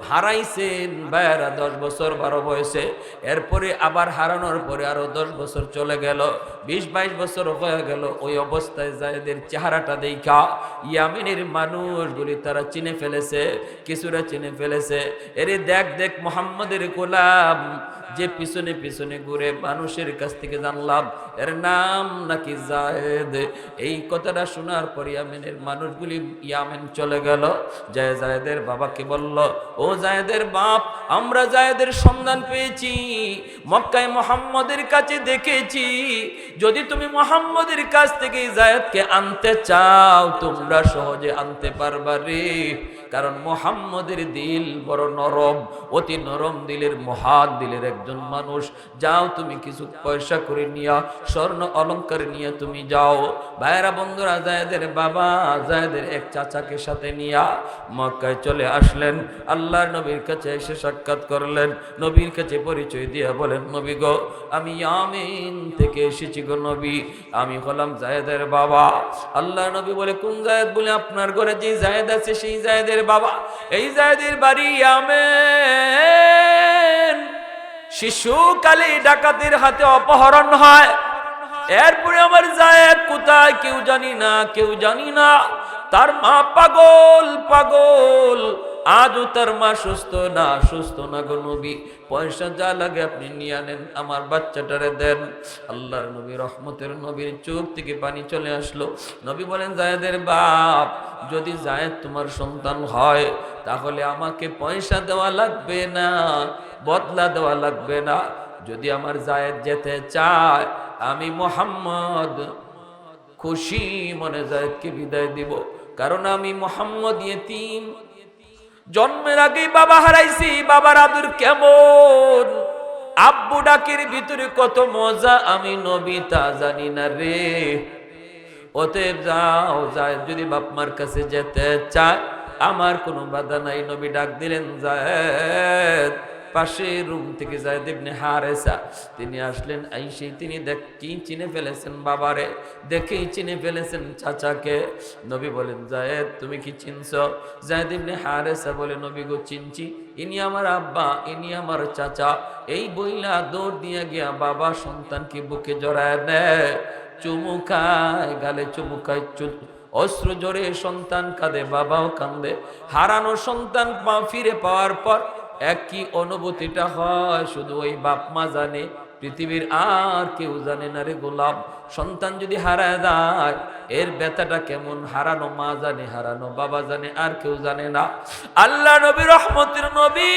হারাইছেন ভাইয়ারা 10 বছর 12 বয়সে। এরপরে আবার হারানোর পরে আরো 10 বছর চলে গেল, 20-22 বছর হয়ে গেল। ওই অবস্থায় যায়েদের চেহারাটা দেখা ইয়ামেনের মানুষগুলি তারা চিনে ফেলেছে, কিছুরা চিনে ফেলেছে। এরে দেখ দেখ মুহাম্মাদের গোলাম যে পিছনে পিছনে ঘুরে, মানুষের কাছ থেকে জানলাম এর নাম নাকি যায়েদ। এই কথাটা শোনার পর ইয়ামেনের মানুষগুলি ইয়ামেন চলে গেল। যায়েদের বাবাকে বলল, ও যায়েদের বাপ, আমরা যায়েদের সন্ধান পেয়েছি, মক্কায় মুহাম্মাদের কাছে দেখেছি। যদি তুমি মুহাম্মাদের কাছ থেকে যায়েদকে আনতে চাও, তোমরা সহজে আনতে পারবা রে, কারণ মুহাম্মাদের দিল বড় নরম, অতি নরম দিলের, মহান দিলের একজন মানুষ। যাও তুমি কিছু পয়সা করে নিয়া, স্বর্ণ অলংকার নিয়ে তুমি যাও। ভাইরা বন্ধুরা, যায়েদের বাবা যায়েদের এক চাচাকে সাথে নিয়া মক্কায় চলে আসলেন। আল্লাহর নবীর কাছে এসে সাক্ষাৎ করলেন। নবীর কাছে পরিচয় দিয়ে বলেন, নবী গো, আমি ইয়ামেন থেকে এসেছি গো নবী, আমি হলাম যায়েদের বাবা। আল্লাহর নবী বলে, কোন যায়েদ? বলে, আপনার ঘরে যে যায়েদ আছে সেই যায়েদের বাবা। এই যায়েদের বাড়ি ইয়ামেন। শিশুকালে ডাকাতের হাতে অপহরণ হয়। এরপরে আমার যায়েদ কোথায় কেউ জানি না, কেউ জানি না। তার মা পাগল পাগল, আজও তার মা সুস্থ না গো নবী। পয়সা যা লাগে আপনি নিয়ে আনেন, আমার বাচ্চাটারে দেন। আল্লাহর নবী, রহমতের নবীর চোখ থেকে পানি চলে আসলো। নবী বলেন, যায়েদের বাপ, যদি যায়েদ তোমার সন্তান হয়, তাহলে আমাকে পয়সা দেওয়া লাগবে না, বদলা দেওয়া লাগবে না। যদি আমার যায়েদ যেতে চায়, আমি মুহাম্মদ খুশি মনে যায়েদকে বিদায় দিব, কারণ আমি মুহাম্মদ ইয়েতিম। জন্মের আগেই বাবা হারাইছি, বাবার আদর কেমন, আব্বু ডাকের ভিতরে কত মজা, আমি নবী তা জানি না রে। অতএব যাও, যায়েদ যদি বাপ মার কাছে যেতে চায়, আমার কোনো বাধা নাই। নবী ডাক দিলেন, যায়েদ। পাশে রুম থেকে যায়েদ ইবনে হারেসা তিনি আসলেন। আইসে তিনি কি চিনে ফেলেছেন বাবারে, দেখেই চিনে ফেলেছেন চাচাকে। নবী বলেন, যায়েদ তুমি কি চিনছো? যায়েদ ইবনে হারেসা বলে, নবী গো চিনছি, ইনি আমার আব্বা, ইনি আমার চাচা। এই বইলা দৌড় দিয়ে গিয়া বাবা সন্তানকে বুকে জড়ায় নেয়, চুমুকায়, গালে চুমুকায়, অশ্রু জোরে সন্তান কাঁদে, বাবাও কান্দে। হারানো সন্তান ফিরে পাওয়ার পর একই অনুভূতিটা হয় শুধু ওই বাপ মা জানে, পৃথিবীর আর কেউ জানে না রে গোলাম। সন্তান যদি হারায় যায় এর ব্যথাটা কেমন, হারানো মা জানে, হারানো বাবা জানে, আর কেউ জানে না। আল্লাহ নবী রহমতের নবী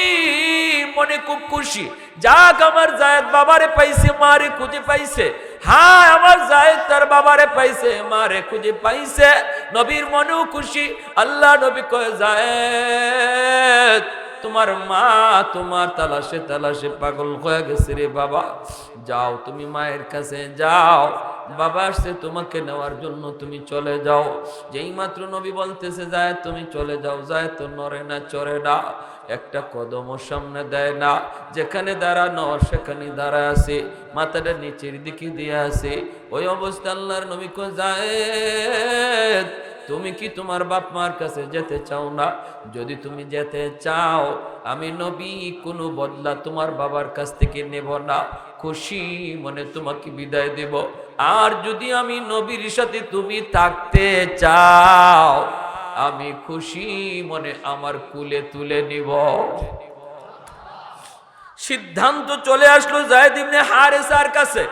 মনে খুব খুশি, যাক আমার যায়েদ বাবারে পাইছে, মারে খুঁজে পাইছে। হ্যাঁ, আমার যায়েদ তার বাবারে পাইছে, মারে খুঁজে পাইছে। নবীর মনেও খুশি। আল্লাহ নবী কয়, যায়েদ তোমার মা তোমার তালাশে তালাশে পাগল হয়ে গেছে রে বাবা, যাও তুমি মায়ের কাছে যাও, বাবা আসছে তোমাকে নেওয়ার জন্য, তুমি চলে যাও। যেই মাত্র নবী বলতেছে যায় তুমি চলে যাও, যায় তো নড়ে না, চড়ে না, একটা কদম সামনে দেয় না। যেখানে দাঁড়ানো সেখানে দাঁড়ায় আছে, মাথাটা নিচের দিকে দিয়ে আছে। ওই অবস্থা আল্লাহর নবী কয়, যায়েদ তুমি কি তোমার বাপ মার কাছে যেতে চাও না? যদি তুমি যেতে চাও আমি নবী কোনো বদলা তোমার বাবার কাছ থেকে নেব না, খুশি মনে তোমাকে বিদায় দেব। আর যদি আমি নবীর সাথে তুমি থাকতে চাও আমি খুশি মনে আমার কুলে তুলে নিব। সিদ্ধান্ত চলে আসলো যায়েদ ইবনে হারেসার কাছে,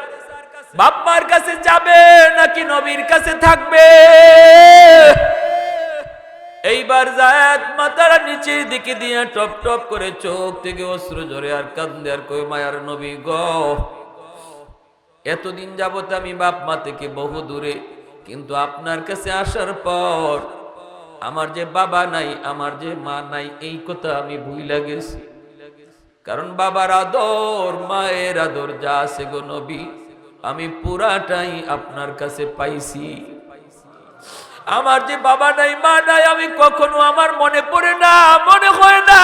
বাপ মার কাছে যাবে নাকি নবীর কাছে থাকবে। এইবার যায়েদ মাথাটা নিচের দিকে দিয়ে টপ টপ করে চোখ থেকে অশ্রু ঝরে আর কান্দে আর কই, মায়ার নবী গো, এতদিন যাবত আমি বাপ মা থেকে বহু দূরে, কিন্তু আপনার কাছে আসার পর আমার যে বাবা নাই, আমার যে মা নাই, এই কথা আমি ভুইলা গেছি। কারণ বাবার আদর মায়ের আদর যা আছে গো নবী আমি পুরাটাই আপনার কাছে পাইছি। আমার যে বাবা নাই মা নাই আমি কখনো আমার মনে পড়ে না, মনে হয় না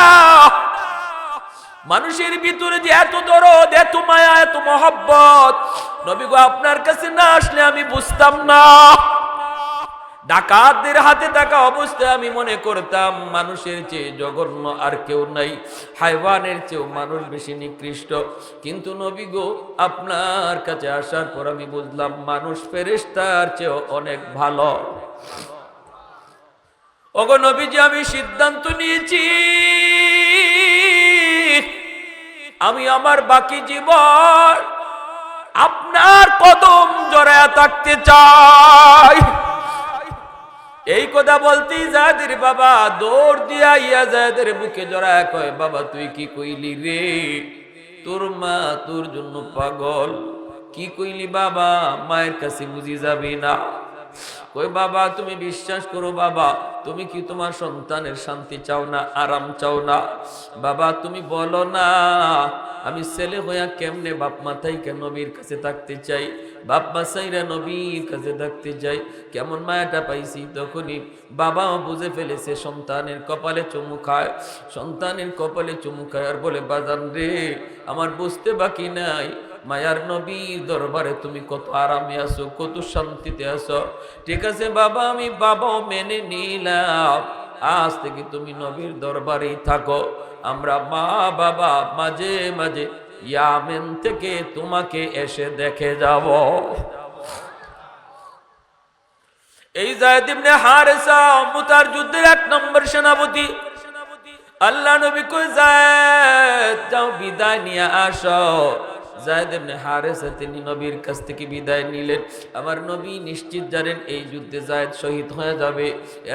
মানুষের ভিতরে যে এত দরদ, এত মায়া, এত মহব্বত, নবী গো আপনার কাছে না আসলে আমি বুঝতাম না। ডাকাতদের হাতে থাকা অবস্থায় আমি মনে করতাম মানুষের চেয়ে জঘন্য আর কেউ নাই, হায়ওয়ানের চেয়েও মানুষ বেশি নিকৃষ্ট। কিন্তু নবী গো আপনার কাছে আসার পর আমি বুঝলাম মানুষ ফেরেশতার চেয়েও অনেক ভালো। ওগো নবীজি আমি সিদ্ধান্ত নিয়েছি আমি আমার বাকি জীবন আপনার কদম জড়ায়া থাকতে চাই। এই কথা বলতেই যায়েদের বাবা দৌড় দিয়া ইয়া যায়েদের বুকে জড়ায় কয়, বাবা তুই কি কইলি রে? তোর মা তোর জন্য পাগল। কি কইলি বাবা? মায়ের কাছে বুঝি যাবি না? কই বাবা তুমি বিশ্বাস করো বাবা, তুমি কি তোমার সন্তানের শান্তি চাও না, আরাম চাও না? বাবা তুমি বলো না, আমি ছেলে হইয়া কেমনে বাপ মাথায় কেন নবীর কাছে থাকতে চাই, বাপ মা চাইরা নবীর কাছে থাকতে চাই। কেমন মায়াটা পাইছি। তখনই বাবাও বুঝে ফেলেছে সন্তানের কপালে চুমু খায়, সন্তানের কপালে চুমু খায় আর বলে, বাজান রে আমার বুঝতে বাকি নাই, মায়ার নবীর দরবারে তুমি কত আরামে আছো, কত শান্তিতে আছো। ঠিক আছে বাবা আমি বাবাও মেনে নিলাম, আজ থেকে তুমি নবীর দরবারেই থাকো। আমরা মা বাবা মাঝে মাঝে ইয়ামেন থেকে তোমাকে এসে দেখে যাব। এই যায়েদ ইবনে হারেসা মুতার যুদ্ধের 1 নম্বর সেনাপতি। আল্লাহ নবী কই, যায়েদ যাও বিদায় নিয়ে আসো। যায়েদ ইবনে হারেসা তিনি নবীর কাছ থেকে বিদায় নিলেন। আমার নবী নিশ্চিত জানেন এই যুদ্ধে যায়েদ শহীদ হয়ে যাবে।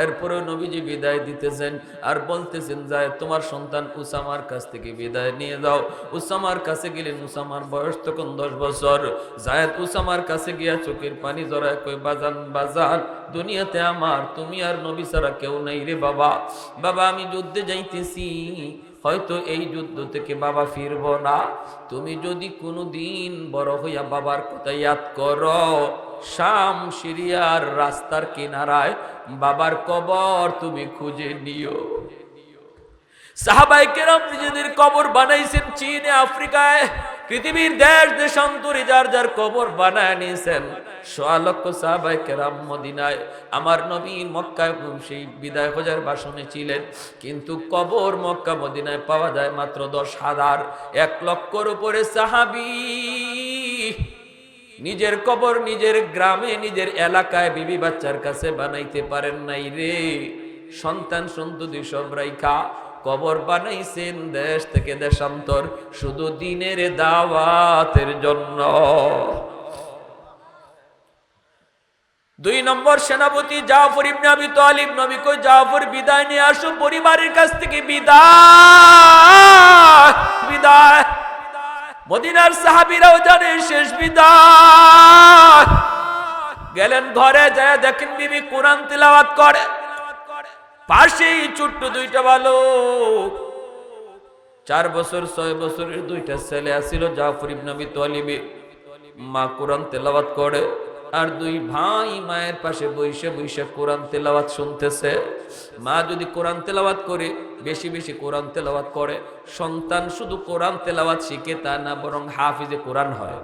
এরপরেও নবীজি বিদায় দিতেছেন আর বলতেছেন, যায়েদ তোমার সন্তান উসামার কাছ থেকে বিদায় নিয়ে যাও। উসামার কাছে গেলেন, উসামার বয়স তখন 10 বছর। যায়েদ উসামার কাছে গিয়া চোখের পানি জড়ায় কই, বাজান বাজান দুনিয়াতে আমার তুমি আর নবী ছাড়া কেউ নাই রে বাবা। বাবা আমি যুদ্ধে যাইতেছি, হয়তো এই যুদ্ধ থেকে বাবা ফিরবো না। তুমি যদি কোনো দিন বড় হইয়া বাবার কথা ইয়াদ করো, শাম সিরিয়ার রাস্তার কিনারায় বাবার কবর তুমি খুঁজে নিও। সাহাবায়ে কেরাম নিজেদের কবর বানাইছেন চীনে, আফ্রিকায়, পৃথিবীর দেশ দেশান্তরে যার যার কবর বানায় নিয়েছেন। সোয়া লক্ষ সাহাবায়ে কেরাম মদিনায় আমার নবী মক্কায় সেই বিদায় হজের ভাষণে ছিলেন, কিন্তু কবর মক্কা মদিনায় পাওয়া যায় মাত্র 10,000। 1 লক্ষর উপরে সাহাবী নিজের কবর নিজের গ্রামে নিজের এলাকায় বিবি বাচ্চার কাছে বানাইতে পারেন নাই রে। সন্তান সন্ততি সব রাইখা কবর বানাইছেন দেশ থেকে দেশান্তর, শুধু দ্বীনের দাওয়াতের জন্য। 2 নম্বর সেনাপতি জাফর ইবনে আবি তালিব, নবী কই জাফর বিদায় নিয়ে আসো পরিবারের কাছ থেকে, বিদায় বিদায়। মদিনার সাহাবীরাও জানে শেষ বিদায়। গেলেন ঘরে, যায় দেখেন বিবি কোরআন তিলাওয়াত করে, পাশেই ছোট্ট 2টা বালক, 4 বছর 6 বছরের 2টা ছেলে আছিল জাফর ইবনে আবি তালিবের। মা কোরআন তেলাওয়াত করে আর 2 ভাই মায়ের পাশে বসে বসে কোরআন তেলাওয়াত শুনতেছে। মা যদি কোরআন তেলাওয়াত করে, বেশি বেশি কোরআন তেলাওয়াত করে, সন্তান শুধু কোরআন তেলাওয়াত শিখে তা না, বরং হাফিজে কোরআন হয়।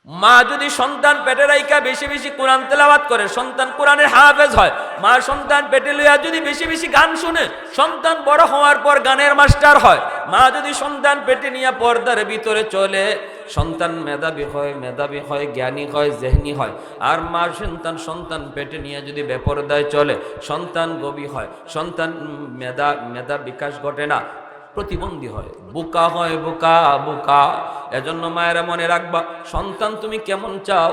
মা যদি সন্তান পেটে রাইখা বেশি বেশি কোরআন তেলাওয়াত করে, সন্তান কোরআনের হাফেজ হয়। মা সন্তান পেটে লইয়া যদি বেশি বেশি গান শুনে, সন্তান বড় হওয়ার পর গানের মাস্টার হয়। মা যদি সন্তান পেটে নিয়ে পর্দার ভিতরে চলে, সন্তান মেধাবী হয়, জ্ঞানী হয়, জেহনি হয়। আর মা সন্তান পেটে নিয়ে যদি বেপরদায় চলে, সন্তান গবী হয়, সন্তান মেধা বিকাশ ঘটে না, প্রতিবন্ধী হয়, বোকা হয়, বোকা। এজন্য মায়েরা মনে রাখবা, সন্তান তুমি কেমন চাও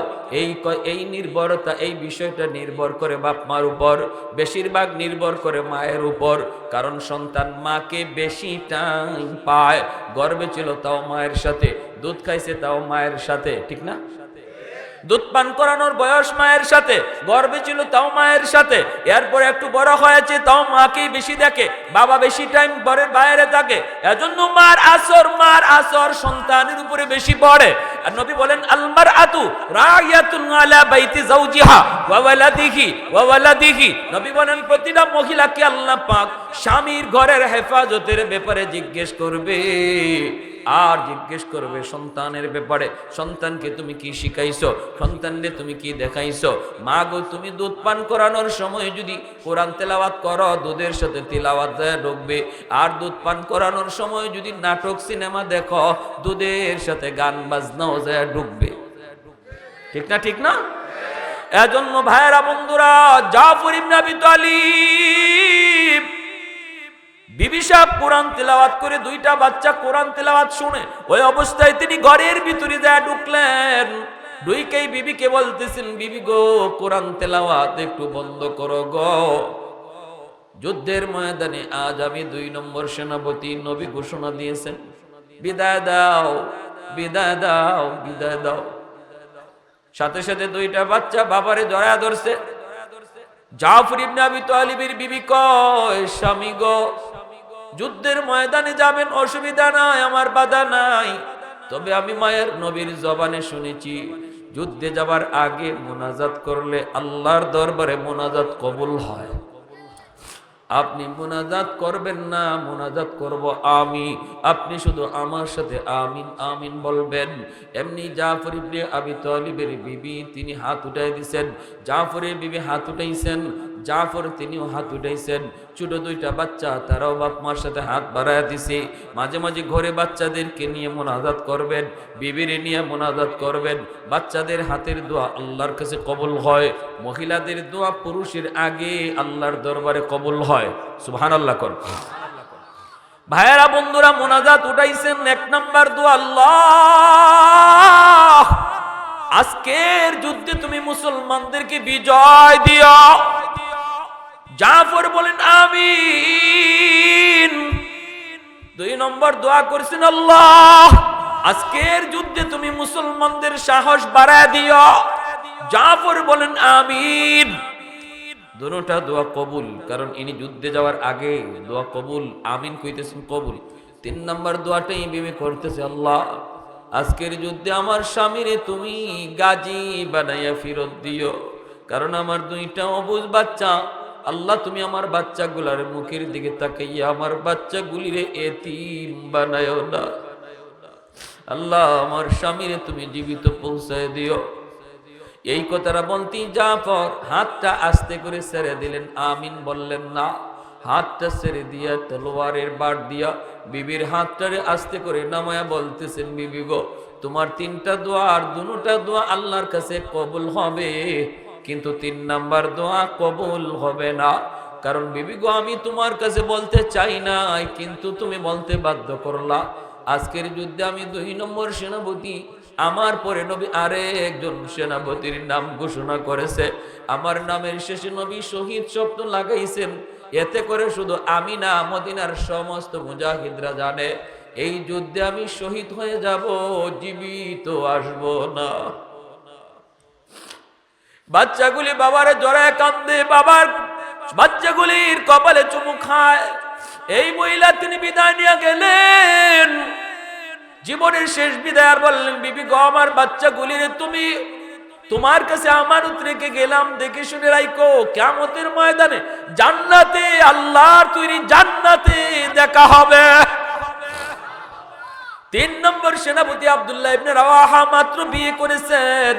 এই নির্ভরতা, এই বিষয়টা নির্ভর করে বাপ মার উপর, বেশিরভাগ নির্ভর করে মায়ের উপর। কারণ সন্তান মাকে বেশি টাইম পায়। গর্ভে ছিল তাও মায়ের সাথে, দুধ খাইছে তাও মায়ের সাথে, ঠিক না? দুধ পান করানোর বয়স মায়ের সাথে, গর্ভে ছিল তাও মায়ের সাথে, এরপরে একটু বড় হয়েছে তাও মাকেই বেশি দেখে, বাবা বেশি টাইম ঘরের বাইরে থাকে। এজন্য মার আসর সন্তানের উপরে বেশি পড়ে। আর নবী বলেন আল মারআতু রাইয়াতুন আলা বাইতি যাওজিহা ওয়া ওয়ালাদিহি। নবী বলেন প্রতিটা মহিলাকে আল্লাহ পাক স্বামীর ঘরের হেফাজতের ব্যাপারে জিজ্ঞেস করবে, আর জিজ্ঞেস করবে সন্তানের ব্যাপারে। সন্তানকে তুমি কি শিখাইছো, সন্তানকে তুমি কি দেখাইছো? মা গো, তুমি দুধ পান করানোর সময় যদি কোরআন তেলাওয়াত করো, দুধের সাথে তিলাওয়াত যায় ঢুকবে। আর দুধ পান করানোর সময় যদি নাটক সিনেমা দেখো, দুধের সাথে গান বাজনাও যায় ঢুকবে, ঠিক না? ঠিক না? এজন্য ভাইরা বন্ধুরা, জাফর ইবনে আবি তালিব বিবি সাহেব কোরআন তেলাওয়াত করে, 2টা বাচ্চা কোরআন তেলাওয়াত শুনে, ওই অবস্থায় তিনি ঘরের ভিতরে যায় ঢুকলেন। ঢুকেই বিবিকে বলতেছেন, বিবি গো, কোরআন তেলাওয়াত একটু বন্ধ করো গো। যুদ্ধের ময়দানে আজ আমি 2 নম্বর সেনাপতি, নবী ঘোষণা দিয়েছেন, বিদায় দাও, বিদায় দাও, বিদায় দাও। সাথে সাথে 2টা বাচ্চা বাবারে জড়ায় ধরছে। জাফর ইবনে আবি তালিবের বিবি কয়, স্বামী গো, যুদ্ধের ময়দানে যাবেন, অসুবিধা নাই, আমার বাধা নাই। তবে আমি মায়ের নবীর জবানে শুনেছি, যুদ্ধে যাবার আগে মুনাজাত করলে আল্লাহর দরবারে মুনাজাত কবুল হয়। আপনি মুনাজাত করবেন না, মুনাজাত করব আমি। আপনি শুধু আমার সাথে আমিন আমিন বলবেন। এমনি জাফর ইবনে আবি তালিবের বিবি তিনি হাত উঠাই দিয়েছেন, জাফরের বিবি হাত উঠাইছেন, জাফর তিনিও হাত উঠাইছেন। ছোট 2টা বাচ্চা, তারাও বাপ মার সাথে হাত বাড়ায় দিছে। মাঝে মাঝে ঘরে বাচ্চাদেরকে নিয়ে মুনাজাত করবেন, বিবিরে নিয়ে মুনাজাত করবেন। বাচ্চাদের হাতের দোয়া আল্লাহর কাছে কবুল হয়, মহিলাদের দোয়া পুরুষের আগে আল্লাহর দরবারে কবুল হয়। সুবহানাল্লাহ কর। ভাইয়েরা বন্ধুরা, মুনাজাত উঠাইছেন। 1 নাম্বার দোয়া, আল্লাহ আজকের যুদ্ধে তুমি মুসলমানদেরকে বিজয় দিও। জাফর বলেন আমিন। 2 নম্বর দোয়া করছেন, আল্লাহ আজকের যুদ্ধে তুমি মুসলমানদের সাহস বাড়ায় দিও। জাফর বলেন আমিন। দুটোটা দোয়া কবুল, কারণ ইনি যুদ্ধে যাওয়ার আগে দোয়া কবুল, আমিন কইতেছেন কবুল। 3 নম্বর দোয়াটাই বিবি করতেছে, আল্লাহ আজকের যুদ্ধে আমার স্বামীরে তুমি গাজী বানাইয়া ফেরত দিও, কারণ আমার 2টা অবুঝ বাচ্চা। আল্লাহ তুমি আমার বাচ্চাগুলার মুখের দিকে তাকাইয়া আমার বাচ্চাগুলিরে এতিম বানায়ও না। আল্লাহ আমার স্বামীরে তুমি জীবিত পৌঁছায় দিও। এই কথাটা বলতেই জাফর হাতটা আস্তে করে ছেড়ে দিলেন, আমিন বললেন না। হাতটা ছেড়ে দিয়া তলোয়ারের বাট দিয়া বিবির হাতটারে আস্তে করে নামায়া বলতেছেন, বিবি গো তোমার 3টা দোয়া আর 2টা দোয়া আল্লাহর কাছে কবুল হবে, কিন্তু 3 নাম্বার দোয়া কবুল হবে না। কারণ বিবি গো আমি তোমার কাছে বলতে চাই নাই, কিন্তু তুমি বলতে বাধ্য করলা। আজকের যুদ্ধে আমি 2 নম্বর সেনাপতি, আমার পরে নবী আরেকজন সেনাপতির নাম ঘোষণা করেছে, আমার নামের শেষে নবী শহীদ শব্দ লাগাইছেন। এতে করে শুধু আমি না, মদিনার সমস্ত মুজাহিদরা জানে এই যুদ্ধে আমি শহীদ হয়ে যাব, জীবিত আসব না। বাচ্চাগুলি বাবারে জড়ায় কান্দে, বাবার বাচ্চাগুলির কপালে চুমু খায়। এই মহিলা তিনি বিদায় নিয়ে গেলেন, জীবনের শেষ বিদায়। আর বললেন, বিবি গো আমার বাচ্চাগুলিরে তুমি তোমার কাছে আমানত রেখে গেলাম, দেখে শুনে রাখো, কিয়ামতের ময়দানে জান্নাতে, আল্লাহর তৈরি জান্নাতে দেখা হবে। 3 নম্বর সেনাপতি আব্দুল্লাহ ইবনে রাওয়াহা মাত্র বিয়ে করেছেন,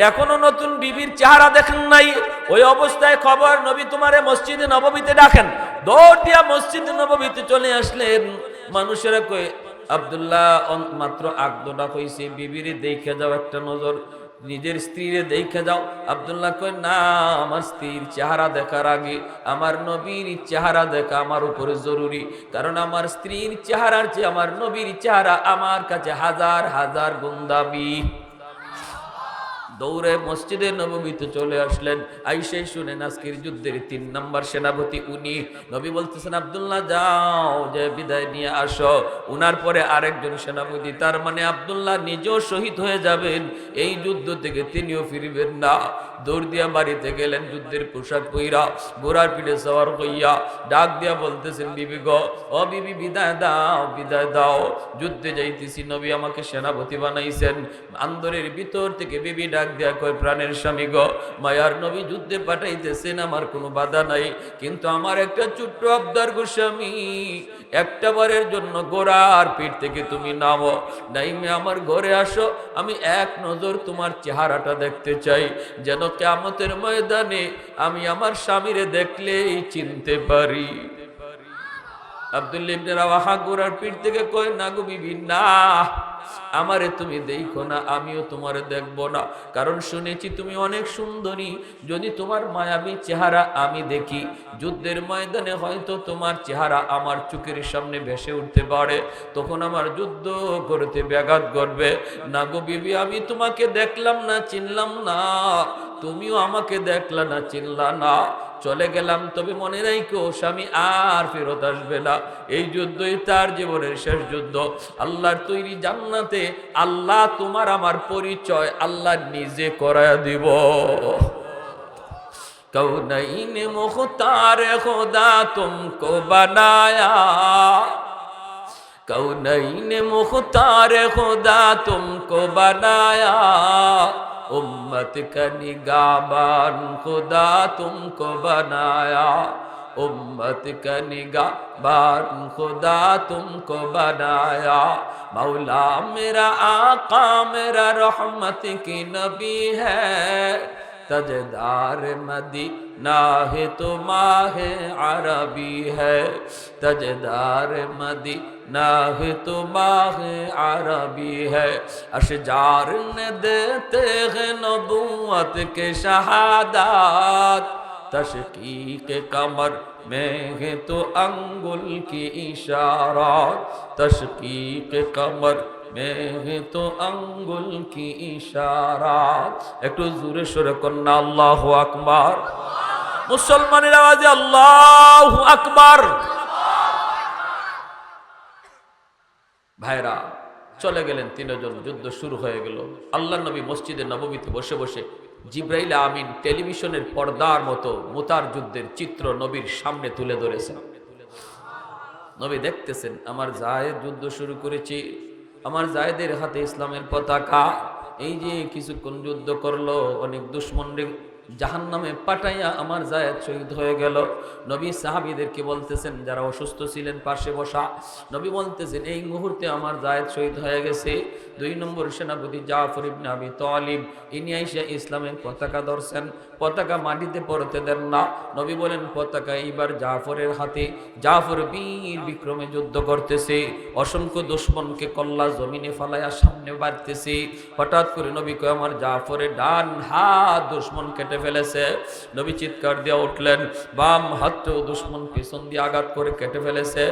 এখনো নতুন বিবির চেহারা দেখেন নাই। ওই অবস্থায় খবর, নবী তোমারে মসজিদে নববীতে ডাকেন। দৌড় দিয়া মসজিদে নববীতে চলে আসলেন। মানুষেরা কই, আব্দুল্লাহ মাত্র আগদোটা কইছে, বিবিরে দেখে যাও একটা নজর, নিজের স্ত্রীরে দেখে যাও। আব্দুল্লাহ কই, না, আমার স্ত্রীর চেহারা দেখার আগে আমার নবীর চেহারা দেখা আমার উপরে জরুরি, কারণ আমার স্ত্রীর চেহারার চেয়ে আমার নবীর চেহারা আমার কাছে হাজার হাজার গুণ দামি। দৌড়ে মসজিদে নববীতে চলে আসলেন। আইসাই শুনেন আজকের যুদ্ধের 3 নম্বর সেনাপতি উনি। নবী বলতেছেন, আব্দুল্লাহ যাও, যে বিদায় নিয়ে আসো। উনার পরে আরেকজন সেনাপতি, তার মানে আব্দুল্লাহ নিজেও শহীদ হয়ে যাবেন, এই যুদ্ধ থেকে তিনিও ফিরবেন না। দৌড় দিয়া বাড়িতে গেলেন, যুদ্ধের পোশাক পইরা ঘোড়ার পিঠে সওয়ার হইয়া ডাক দিয়া বলতেছেন, বিবি গো, ও বিবি বিদায় দাও, বিদায় দাও, যুদ্ধে যাইতেছি, নবী আমাকে সেনাপতি বানাইছেন। আন্দরের ভিতর থেকে বিবি ডাক দিয়া কয়, প্রাণের স্বামী গো, মায়ার নবী যুদ্ধে পাঠাইতেছেন, আমার কোনো বাধা নাই, কিন্তু আমার একটা ছোট্ট আবদার গো স্বামী, একটা বারের জন্য ঘোড়ার পিঠ থেকে তুমি নামো, নাইমে আমার ঘরে আসো, আমি এক নজর তোমার চেহারাটা দেখতে চাই, যেন কিয়ামতের ময়দানে আমি আমার স্বামীরে দেখলেই চিনতে পারি। আব্দুল্লাহ ইবনে রাওয়াহা ঘোড়ার পিঠ থেকে কয়, না গো বিবি, না, আমারে তুমি দেখো না, আমিও তোমারে দেখব না, কারণ শুনেছি তুমি অনেক সুন্দরী, যদি তোমার মায়াবী চেহারা আমি দেখি, যুদ্ধের ময়দানে হয়তো তোমার চেহারা আমার চোখের সামনে ভেসে উঠতে পারে, তখন আমার যুদ্ধ করতে ব্যাঘাত ঘটবে। না গো বিবি, আমি তোমাকে দেখলাম না, চিনলাম না, তুমিও আমাকে দেখলা না, চিনলা না, চলে গেলাম, তবে মনে রাখো স্বামী আর ফেরত আসবে না। এই যুদ্ধই তার জীবনের শেষ যুদ্ধ। আল্লাহর তৈরি জান্নাতে আল্লাহ তোমার আমার পরিচয় আল্লাহ নিজে করায়া দিব। কৌনাইন মুখতার খোদা তুমকো বানায়া, কৌনাইন মুখতার খোদা তুমকো বানায়া, उम्मत का निगाहबान खुदा तुमको बनाया, उम्मत का निगाहबान खुदा तुमको बनाया, मौला मेरा आका मेरा रहमत की नबी है, तजदार मदीना है तो माहे अरबी है, तजदार मदीना है तो माहे अरबी है, अशजार ने देते हैं नबूवत के शहादत, तशकीक कमर में है तो अंगुल की इशारात, तशकीक कमर में है तो अंगुल की इशारात। একটু জোরে সোরে কন্না আল্লাহু আকবার। মুসলমানের আওয়াজে আল্লাহু আকবার। ভাইরা চলে গেলেন 3 জন, যুদ্ধ শুরু হয়ে গেল। আল্লাহর নবী মসজিদে নববীতে বসে বসে জিব্রাইল আমিন টেলিভিশনের পর্দার মতো মুতার যুদ্ধের চিত্র নবীর সামনে তুলে ধরেছেন। নবী দেখতেছেন আমার জায়েদ যুদ্ধ শুরু করেছে, আমার জায়েদের হাতে ইসলামের পতাকা। এই যে কিছুক্ষণ যুদ্ধ করলো, অনেক দুশ্মনদের জাহান্নামে পাঠাইয়া আমার জায়েদ শহীদ হয়ে গেল। নবী সাহাবীদেরকে বলতেছেন, যারা অসুস্থ ছিলেন পাশে বসা, নবী বলতেছেন এই মুহূর্তে আমার জায়েদ শহীদ হয়ে গেছে। 2 নম্বর সেনাপতি জাফর ইবনে আবি তালিব, ইনি আইসা ইসলামের পতাকা ধরছেন, পতাকা মাটিতে পড়তে দেন না। নবী বলেন পতাকা এইবার জাফরের হাতে। জাফর বীর বিক্রমে যুদ্ধ করতেছে, অসংখ্য দুশমনকে কল্লা জমিনে ফালাইয়া সামনে বাড়তেছে। হঠাৎ করে নবী কয় আমার জাফরের ডান হাত দুশমন কেটে ফেলেছে। নবী চিৎকার দিয়ে উঠলেন, বাম হাতটাও দুশমন পিছন দিয়ে আঘাত করে কেটে ফেলেছে,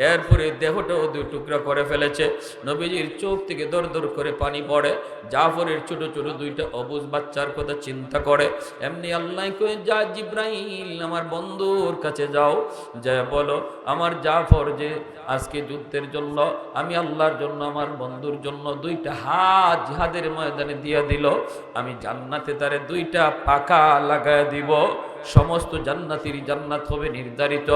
এরপরে দেহটাও 2 টুকরা করে ফেলেছে। নবীজির চোখ থেকে দর দর করে পানি পড়ে। জাফরের ছোট ছোট 2টা অবুঝ বাচ্চার কথা চিন্তা করে। এমনি আল্লাহ কয়ে, যা জিব্রাইল আমার বন্ধুর কাছে যাও, যা বলো আমার জাফর যে আজকে যুদ্ধের জন্য আমি আল্লাহর জন্য আমার বন্ধুর জন্য 2টা হাত জিহাদের ময়দানে দিয়ে দিল, আমি জান্নাতে তারে 2টা পাখা লাগায় দিব। সমস্ত জান্নাতীর জান্নাত হবে নির্ধারিত,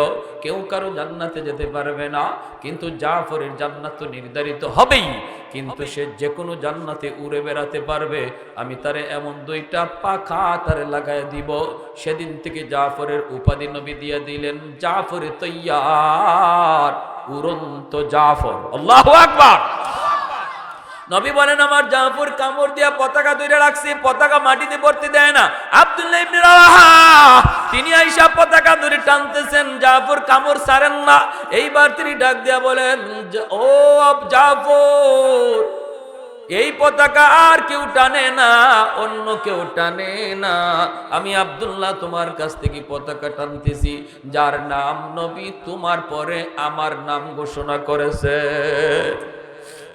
কেউ কারো জান্নাতে যেতে পারবে না, কিন্তু জাফরের জান্নাত তো নির্ধারিত হবেই, কিন্তু সে যে কোনো জান্নাতে উড়ে বেড়াতে পারবে। আমি তারে এমন 2টা পাখা তারে লাগায় দিব। সেদিন থেকে জাফরের উপাধি নবী দিয়ে দিলেন জাফরে তৈয়ার, উড়ন্ত জাফর। আল্লাহু আকবার। নবী বলেন আমার জাফর কামড় দিয়া পতাকা ধরে রাখছে, পতাকা মাটিতে পড়তে দেয় না। আব্দুল্লাহ ইবনে রাওয়াহা তিনি আয়েশা পতাকা ধরে টানতেছেন, জাফর কামড় ছাড়েন না। এইবার তিনি ডাক দিয়া বলেন, ও জাফর, এই পতাকা আর কেউ টানে না, অন্য কেউ টানে না, আমি আব্দুল্লাহ তোমার কাছ থেকে পতাকা টানতেছি, যার নাম নবী তোমার পরে আমার নাম ঘোষণা করেছে।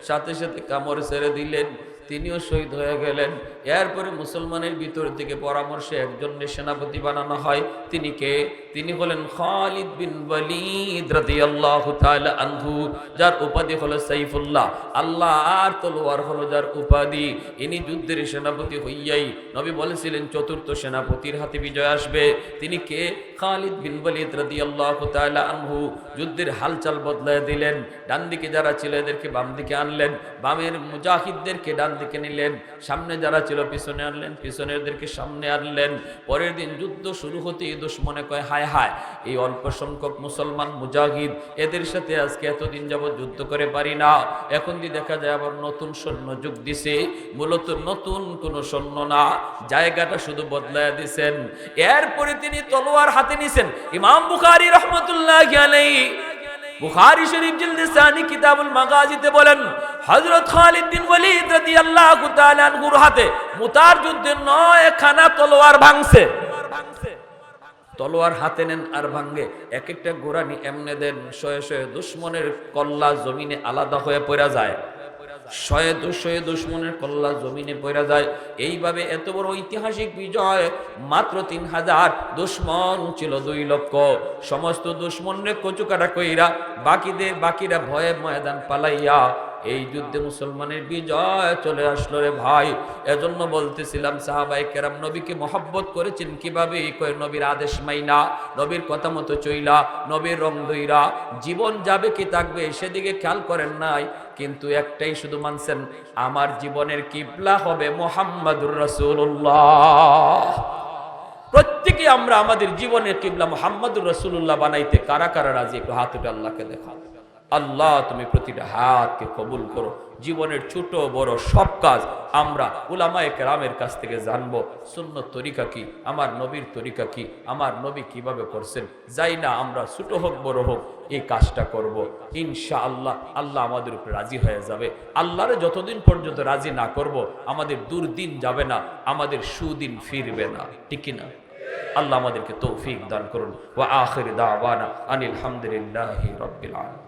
সাথে সাথে কামড় ছেড়ে দিলেন, তিনিও শহীদ হয়ে গেলেন। এরপরে মুসলমানের ভিতর থেকে পরামর্শে একজনকে সেনাপতি বানানো হয়। তিনি কে? তিনি হলেন খালিদ বিন ওয়ালিদ রাদিয়াল্লাহু তাআলা আনহু, যার উপাধি হলো সাইফুল্লাহ, আল্লাহ আর তলোয়ার হলো যার উপাধি। ইনি যুদ্ধের সেনাপতি হইয়াই নবী বলেছিলেন 4র্থ সেনাপতির হাতে বিজয় আসবে। তিনি কে? খালিদ বিন ওয়ালিদ রাদিয়াল্লাহু তাআলা আনহু। যুদ্ধের হালচাল বদলায় দিলেন, ডান দিকে যারা ছিল এদেরকে বাম দিকে আনলেন, বামের মুজাহিদদেরকে ডান দিকে নিলেন, সামনে যারা ছিল পিছনে আনলেন, পিছনেরদেরকে সামনে আনলেন। পরের দিন যুদ্ধ শুরু হতেই দুশমনে কয়, হায় হায়, এই অল্প সংখ্যক মুসলমান মুজাহিদ, এদের সাথে আজকে এতদিন যাবত যুদ্ধ করে পারি না, এখন দিয়ে দেখা যায় আবার নতুন সৈন্য যোগ দিছে। মূলত নতুন কোন সৈন্য না, জায়গাটা শুধু বদলায় দিছেন। এরপরে তিনি তলোয়ার হাতে নিছেন। ইমাম বুখারী রাহমাতুল্লাহি আলাইহি বুখারী শরীফ জিলদে সানি কিতাবুল মাগাজিতে বলেন, হযরত খালিদ বিন ওয়ালিদ রাদিয়াল্লাহু তাআলা আনহুর হাতে মুতার যুদ্ধে 9 খানা তলোয়ার ভাঙছে। তলোয়ার হাতে নেন আর ভাঙ্গে, এক একটা গোরানি এমনে দেন, শয়ে শয়ে দুশমনের কল্লা জমিনে আলাদা হয়ে পড়া যায়, শয়ে দুশয়ে দুশমনের কল্লা জমিনে পড়া যায়। এইভাবে এত বড় ঐতিহাসিক বিজয়। মাত্র 3000 দুশমন ছিল 2 লক্ষ। সমস্ত দুশমনরে কচুকাটা কইরা বাকিরা ভয়ে ময়দান পালাইয়া এই যুদ্ধে মুসলমানের বিজয় চলে আসলো রে ভাই। এজন্য বলতেছিলাম সাহাবায়ে কেরাম নবীকে মহব্বত করেছেন কিভাবে? কয় নবীর আদেশ মাইনা, নবীর কথা মতো চইলা, নবীর রং দইরা। জীবন যাবে কি থাকবে সেদিকে খেয়াল করেন নাই, কিন্তু একটাই শুধু মানছেন, আমার জীবনের কিবলা হবে মুহাম্মাদুর রাসূলুল্লাহ। প্রত্যেকে আমরা আমাদের জীবনের কিবলা মুহাম্মাদুর রাসূলুল্লাহ বানাইতে কারা কারা রাজি? একটু হাত উঠে আল্লাহকে দেখা। আল্লাহ তুমি প্রতিটা হাতকে কবুল করো। জীবনের ছোট বড় সব কাজ আমরা উলামায়ে কেরামের কাছ থেকে জানবো। সুন্নত তরিকা কি, আমার নবীর তরিকা কি, আমার নবী কিভাবে করছেন, যাই না আমরা ছোট হোক বড় হোক এই কাজটা করব। ইনশাআল্লাহ আল্লাহ আমাদের উপরে রাজি হয়ে যাবে। আল্লাহরে যতদিন পর্যন্ত রাজি না করব আমাদের দুর্দিন যাবে না, আমাদের সুদিন ফিরবে না, ঠিক কি না? আল্লাহ আমাদেরকে তৌফিক দান করুন। ওয়া আখির দাওয়ানা আনিল হামদুলিল্লাহি রাব্বিল আলামিন।